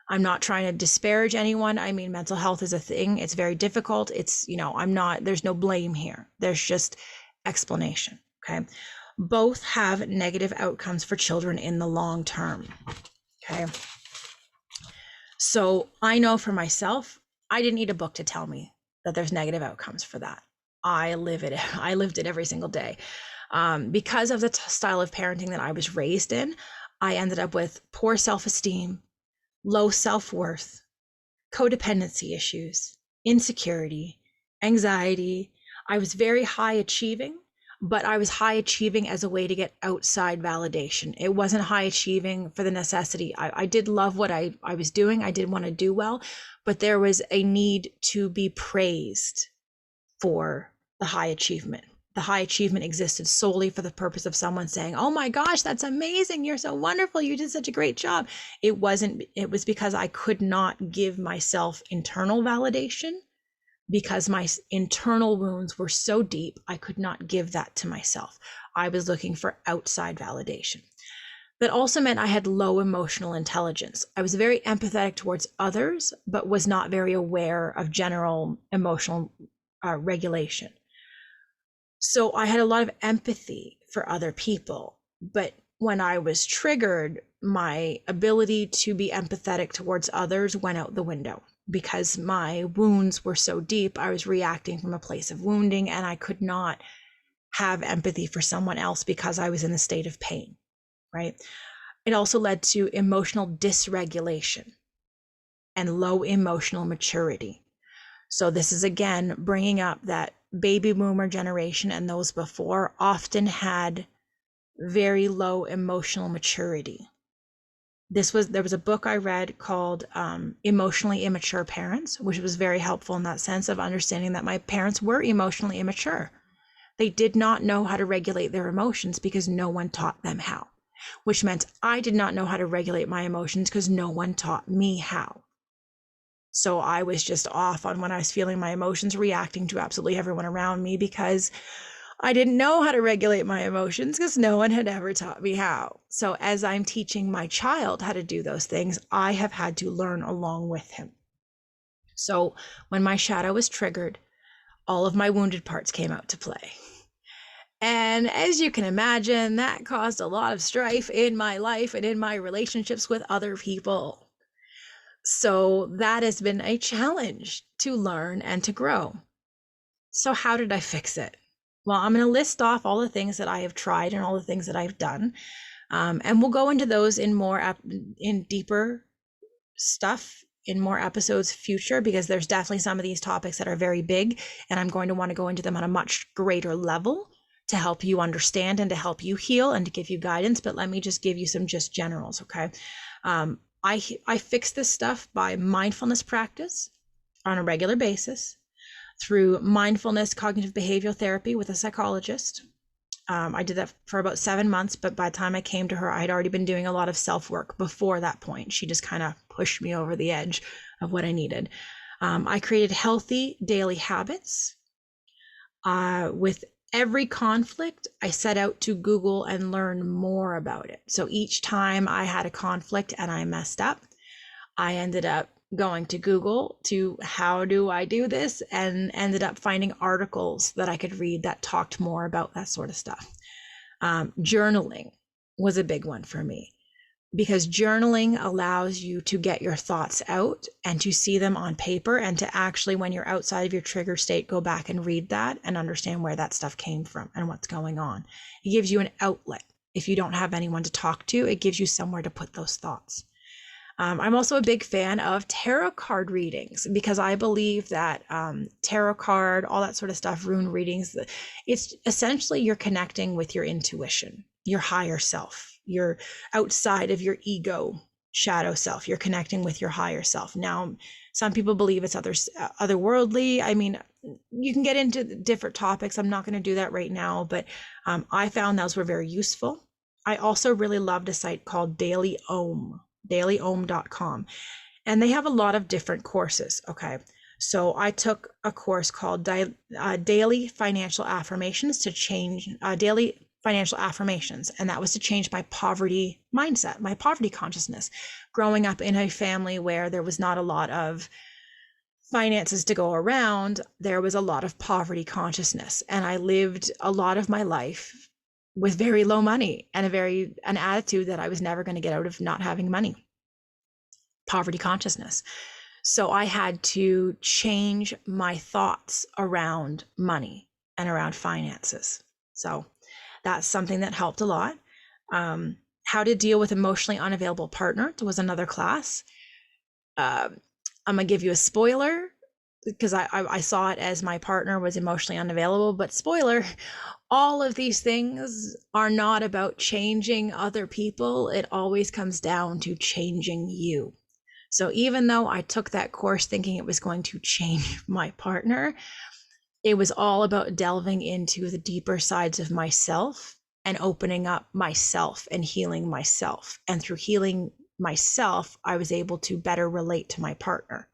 I'm not trying to disparage anyone. I mean, mental health is a thing. It's very difficult. There's no blame here. There's just explanation. Okay. Both have negative outcomes for children in the long term. Okay. So I know for myself, I didn't need a book to tell me that there's negative outcomes for that. I live it. I lived it every single day. Because of the style of parenting that I was raised in, I ended up with poor self-esteem, low self-worth, codependency issues, insecurity, anxiety. I was very high achieving, but I was high achieving as a way to get outside validation. It wasn't high achieving for the necessity. I did love what I was doing. I did want to do well, but there was a need to be praised for the high achievement. The high achievement existed solely for the purpose of someone saying, "Oh my gosh, that's amazing. You're so wonderful. You did such a great job." It was because I could not give myself internal validation, because my internal wounds were so deep, I could not give that to myself. I was looking for outside validation. That also meant I had low emotional intelligence. I was very empathetic towards others, but was not very aware of general emotional regulation. So I had a lot of empathy for other people, but when I was triggered, my ability to be empathetic towards others went out the window because my wounds were so deep. I was reacting from a place of wounding, and I could not have empathy for someone else because I was in a state of pain, right? It also led to emotional dysregulation and low emotional maturity. So this is again bringing up that baby boomer generation and those before often had very low emotional maturity. There was a book I read called Emotionally Immature Parents, which was very helpful in that sense of understanding that my parents were emotionally immature. They did not know how to regulate their emotions because no one taught them how, which meant I did not know how to regulate my emotions because no one taught me how. So I was just off on when I was feeling my emotions, reacting to absolutely everyone around me because I didn't know how to regulate my emotions because no one had ever taught me how. So as I'm teaching my child how to do those things, I have had to learn along with him. So when my shadow was triggered, all of my wounded parts came out to play. And as you can imagine, that caused a lot of strife in my life and in my relationships with other people. So that has been a challenge to learn and to grow. So how did I fix it? Well, I'm going to list off all the things that I have tried and all the things that I've done. And we'll go into those in deeper stuff in more episodes future, because there's definitely some of these topics that are very big, and I'm going to want to go into them on a much greater level to help you understand and to help you heal and to give you guidance. But let me just give you some just generals, okay? I fix this stuff by mindfulness practice on a regular basis, through mindfulness cognitive behavioral therapy with a psychologist. I did that for about 7 months, but by the time I came to her, I had already been doing a lot of self-work before that point. She just kind of pushed me over the edge of what I needed. I created healthy daily habits. With every conflict, I set out to Google and learn more about it. So each time I had a conflict and I messed up, I ended up going to Google to how do I do this, and ended up finding articles that I could read that talked more about that sort of stuff. Journaling was a big one for me, because journaling allows you to get your thoughts out and to see them on paper, and to actually, when you're outside of your trigger state, go back and read that and understand where that stuff came from and what's going on. It gives you an outlet. If you don't have anyone to talk to, it gives you somewhere to put those thoughts. I'm also a big fan of tarot card readings, because I believe that tarot card, all that sort of stuff, rune readings, it's essentially you're connecting with your intuition, your higher self. You're outside of your ego shadow self. You're connecting with your higher self. Now, some people believe it's otherworldly. I mean, you can get into different topics. I'm not going to do that right now, but I found those were very useful. I also really loved a site called dailyohm.com, and they have a lot of different courses. Okay, so I took a course called daily financial affirmations to change daily financial affirmations, and that was to change my poverty mindset, my poverty consciousness. Growing up in a family where there was not a lot of finances to go around, there was a lot of poverty consciousness, and I lived a lot of my life with very low money and an attitude that I was never going to get out of not having money. Poverty consciousness. So I had to change my thoughts around money and around finances. So that's something that helped a lot. How to deal with emotionally unavailable partner was another class. I'm gonna give you a spoiler, because I saw it as my partner was emotionally unavailable, but spoiler, all of these things are not about changing other people. It always comes down to changing you. So even though I took that course thinking it was going to change my partner, it was all about delving into the deeper sides of myself and opening up myself and healing myself. And through healing myself, I was able to better relate to my partner,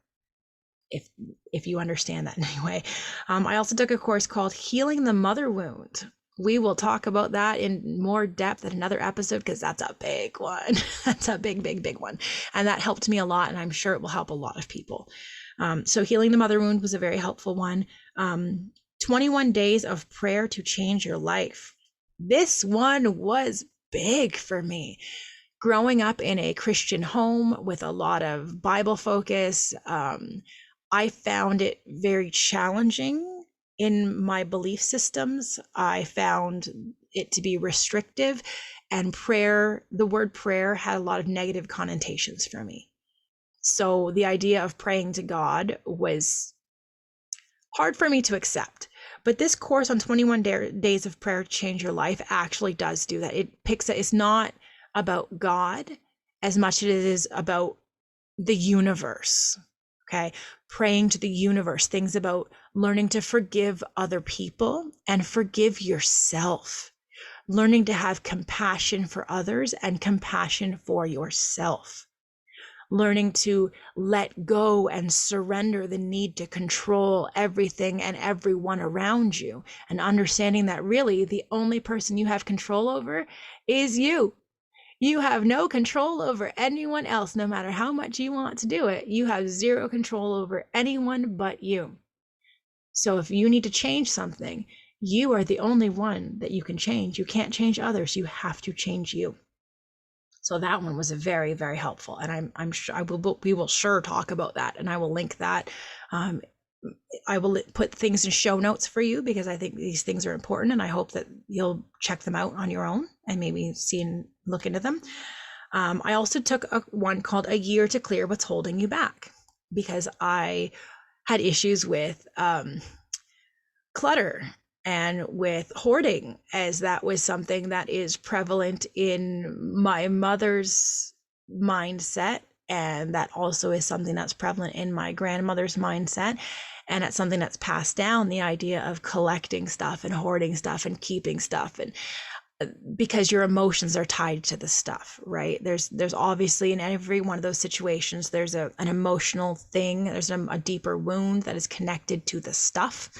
if you understand that in any way. I also took a course called Healing the Mother Wound, We will talk about that in more depth in another episode because that's a big one. That's a big, big, big one. And that helped me a lot, and I'm sure it will help a lot of people. So healing the mother wound was a very helpful one. 21 days of prayer to change your life. This one was big for me. Growing up in a Christian home with a lot of Bible focus, I found it very challenging in my belief systems. I found it to be restrictive, and the word prayer had a lot of negative connotations for me. So the idea of praying to God was hard for me to accept. But this course on 21 days of prayer to change your life actually does do that. It's not about God as much as it is about the universe. Okay. Praying to the universe, things about learning to forgive other people and forgive yourself, learning to have compassion for others and compassion for yourself, learning to let go and surrender the need to control everything and everyone around you, and understanding that really the only person you have control over is you. You have no control over anyone else, no matter how much you want to do it. You have zero control over anyone but you. So if you need to change something, you are the only one that you can change. You can't change others. You have to change you. So that one was very, very helpful. And I'm sure we will sure talk about that. And I will link that. I will put things in show notes for you because I think these things are important, and I hope that you'll check them out on your own and maybe look into them. I also took one called A Year to Clear What's Holding You Back, because I had issues with clutter and with hoarding, as that was something that is prevalent in my mother's mindset. And that also is something that's prevalent in my grandmother's mindset. And it's something that's passed down, the idea of collecting stuff and hoarding stuff and keeping stuff, and because your emotions are tied to the stuff, right? There's obviously in every one of those situations, there's an emotional thing. There's a deeper wound that is connected to the stuff.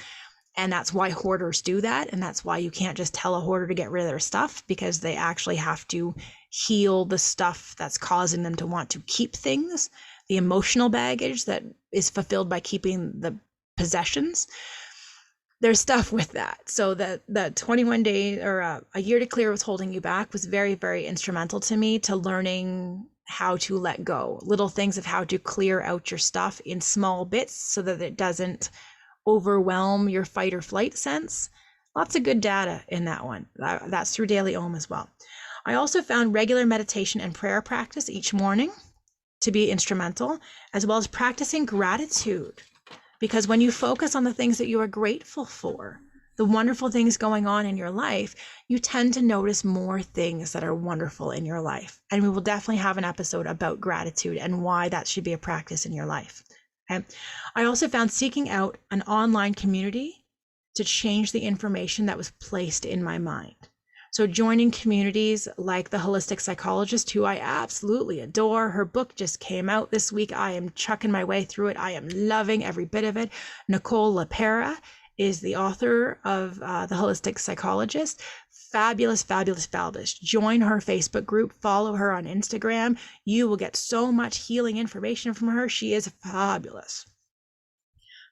And that's why hoarders do that. And that's why you can't just tell a hoarder to get rid of their stuff, because they actually have to heal the stuff that's causing them to want to keep things, the emotional baggage that is fulfilled by keeping the possessions. There's stuff with that. So the 21 days or A Year to Clear What's Holding You Back was very, very instrumental to me, to learning how to let go, little things of how to clear out your stuff in small bits so that it doesn't overwhelm your fight or flight sense. Lots of good data in that one. That's through Daily Om as well. I also found regular meditation and prayer practice each morning to be instrumental, as well as practicing gratitude. Because when you focus on the things that you are grateful for, the wonderful things going on in your life, you tend to notice more things that are wonderful in your life. And we will definitely have an episode about gratitude and why that should be a practice in your life. Okay. I also found seeking out an online community to change the information that was placed in my mind. So joining communities like the holistic psychologist, who I absolutely adore. Her book just came out this week. I am chucking my way through it. I am loving every bit of it. Nicole LePera is the author of the holistic psychologist. Fabulous, fabulous, fabulous. Join her Facebook group. Follow her on Instagram. You will get so much healing information from her. She is fabulous.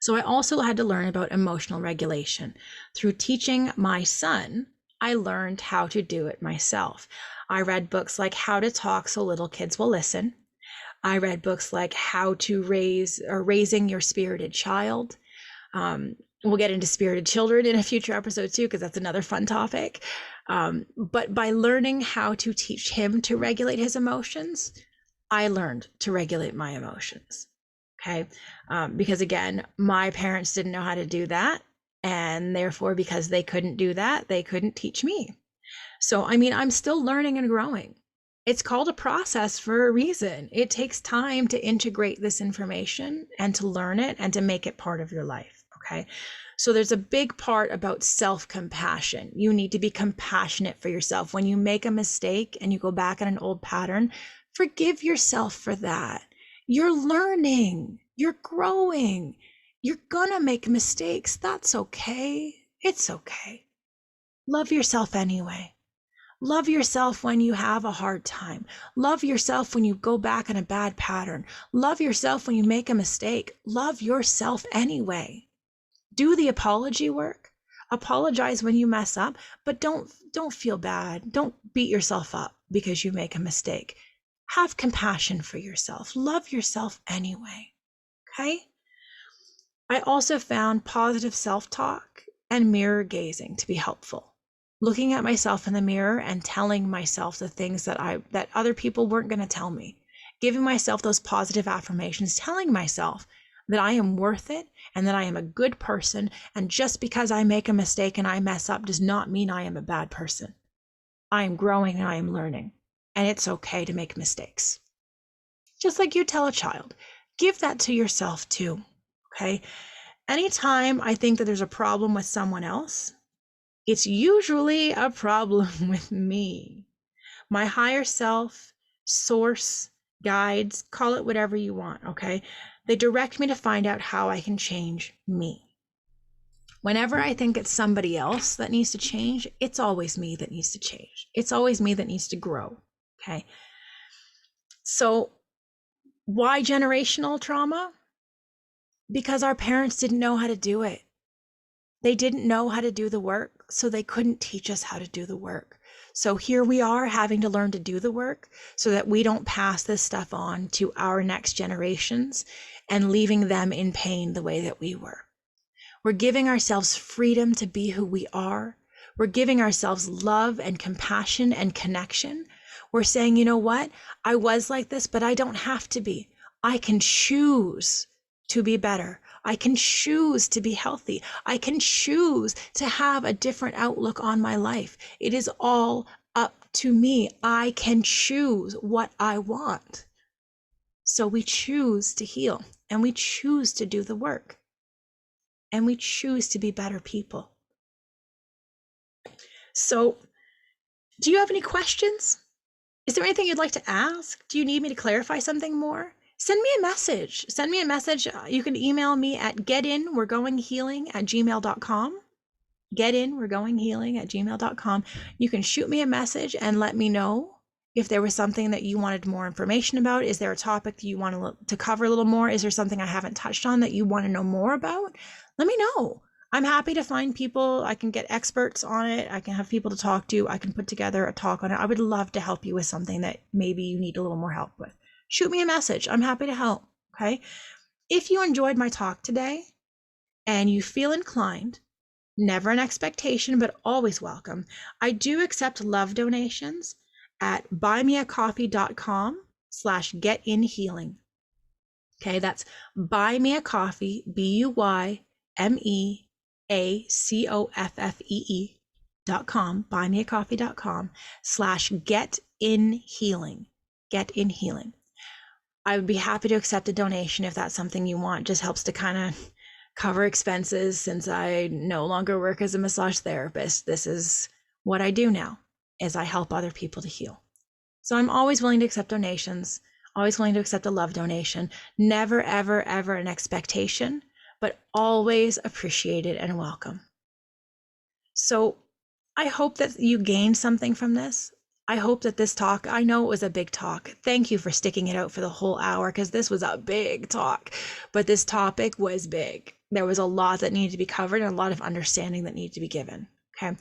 So I also had to learn about emotional regulation. Through teaching my son, I learned how to do it myself. I read books like How to Talk So Little Kids Will Listen. I read books like How to Raising Your Spirited Child. We'll get into spirited children in a future episode too, because that's another fun topic. But by learning how to teach him to regulate his emotions, I learned to regulate my emotions. Okay. Because again, my parents didn't know how to do that. And therefore, because they couldn't do that, they couldn't teach me. So, I mean, I'm still learning and growing. It's called a process for a reason. It takes time to integrate this information and to learn it and to make it part of your life. Okay. So there's a big part about self-compassion. You need to be compassionate for yourself. When you make a mistake and you go back on an old pattern, forgive yourself for that. You're learning, you're growing. You're gonna make mistakes. That's okay. It's okay. Love yourself anyway. Love yourself when you have a hard time. Love yourself when you go back on a bad pattern. Love yourself when you make a mistake. Love yourself anyway. Do the apology work. Apologize when you mess up, but don't feel bad. Don't beat yourself up because you make a mistake. Have compassion for yourself. Love yourself anyway. Okay? I also found positive self-talk and mirror gazing to be helpful. Looking at myself in the mirror and telling myself the things that other people weren't going to tell me. Giving myself those positive affirmations, telling myself that I am worth it and that I am a good person, and just because I make a mistake and I mess up does not mean I am a bad person. I am growing and I am learning, and it's okay to make mistakes. Just like you tell a child, give that to yourself too, okay? Anytime I think that there's a problem with someone else, it's usually a problem with me. My higher self, source, guides, call it whatever you want, okay? They direct me to find out how I can change me. Whenever I think it's somebody else that needs to change, it's always me that needs to change. It's always me that needs to grow, okay? So why generational trauma? Because our parents didn't know how to do it. They didn't know how to do the work, so they couldn't teach us how to do the work. So here we are having to learn to do the work so that we don't pass this stuff on to our next generations and leaving them in pain the way that we were. We're giving ourselves freedom to be who we are. We're giving ourselves love and compassion and connection. We're saying, you know what? I was like this, but I don't have to be. I can choose to be better. I can choose to be healthy. I can choose to have a different outlook on my life. It is all up to me. I can choose what I want. So we choose to heal, and we choose to do the work, and we choose to be better people. So, do you have any questions? Is there anything you'd like to ask? Do you need me to clarify something more? Send me a message. Send me a message. You can email me at getinwe'regoinghealing@gmail.com. Getinwe'regoinghealing@gmail.com. You can shoot me a message and let me know if there was something that you wanted more information about. Is there a topic that you want to cover a little more? Is there something I haven't touched on that you want to know more about? Let me know. I'm happy to find people. I can get experts on it. I can have people to talk to. I can put together a talk on it. I would love to help you with something that maybe you need a little more help with. Shoot me a message. I'm happy to help. Okay. If you enjoyed my talk today and you feel inclined, never an expectation, but always welcome, I do accept love donations at buymeacoffee.com/getinhealing. Okay. That's buymeacoffee, BUYMEACOFFEE.com, buymeacoffee.com/getinhealing. Get in healing. I would be happy to accept a donation if that's something you want. Just helps to kind of cover expenses since I no longer work as a massage therapist. This is what I do now, is I help other people to heal. So I'm always willing to accept donations, always willing to accept a love donation. Never, ever, ever an expectation, but always appreciated and welcome. So I hope that you gained something from this. I hope that this talk, I know it was a big talk. Thank you for sticking it out for the whole hour, because this was a big talk, but this topic was big. There was a lot that needed to be covered and a lot of understanding that needed to be given. Okay.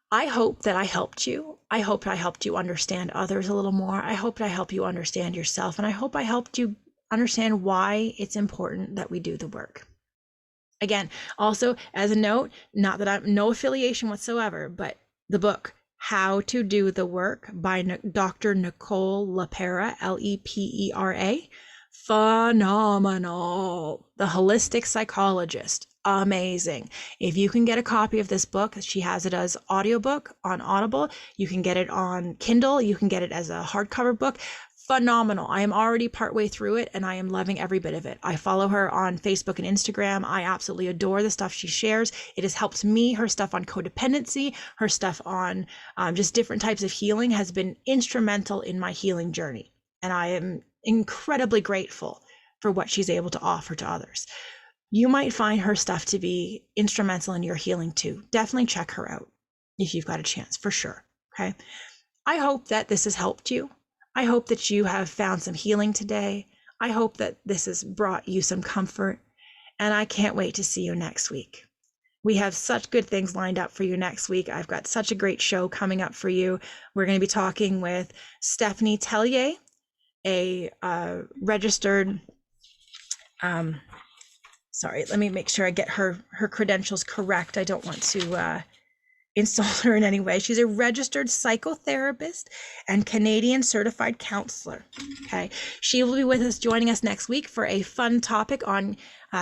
I hope that I helped you. I hope I helped you understand others a little more. I hope I helped you understand yourself. And I hope I helped you understand why it's important that we do the work. Again, also as a note, not that I'm no affiliation whatsoever, but the book, How to Do the Work by Dr. Nicole LePera, LePera. Phenomenal. The holistic psychologist. Amazing. If you can get a copy of this book, she has it as audiobook on Audible. You can get it on Kindle. You can get it as a hardcover book. Phenomenal. I am already partway through it and I am loving every bit of it. I follow her on Facebook and Instagram. I absolutely adore the stuff she shares. It has helped me. Her stuff on codependency, her stuff on just different types of healing has been instrumental in my healing journey. And I am incredibly grateful for what she's able to offer to others. You might find her stuff to be instrumental in your healing too. Definitely check her out. if you've got a chance, for sure. Okay. I hope that this has helped you. I hope that you have found some healing today. I hope that this has brought you some comfort. And I can't wait to see you next week. We have such good things lined up for you next week. I've got such a great show coming up for you. We're going to be talking with Stephanie Tellier, a registered, sorry, let me make sure I get her credentials correct. I don't want to insult her in any way. She's a registered psychotherapist and Canadian certified counselor. Okay. She will be with us, joining us next week for a fun topic on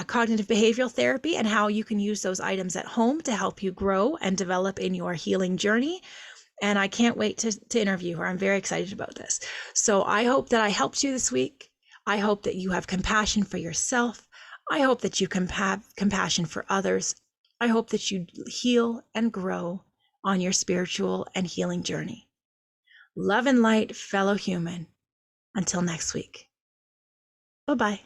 cognitive behavioral therapy and how you can use those items at home to help you grow and develop in your healing journey. And I can't wait to interview her. I'm very excited about this. So I hope that I helped you this week. I hope that you have compassion for yourself. I hope that you can have compassion for others. I hope that you heal and grow on your spiritual and healing journey. Love and light, fellow human. Until next week. Bye-bye.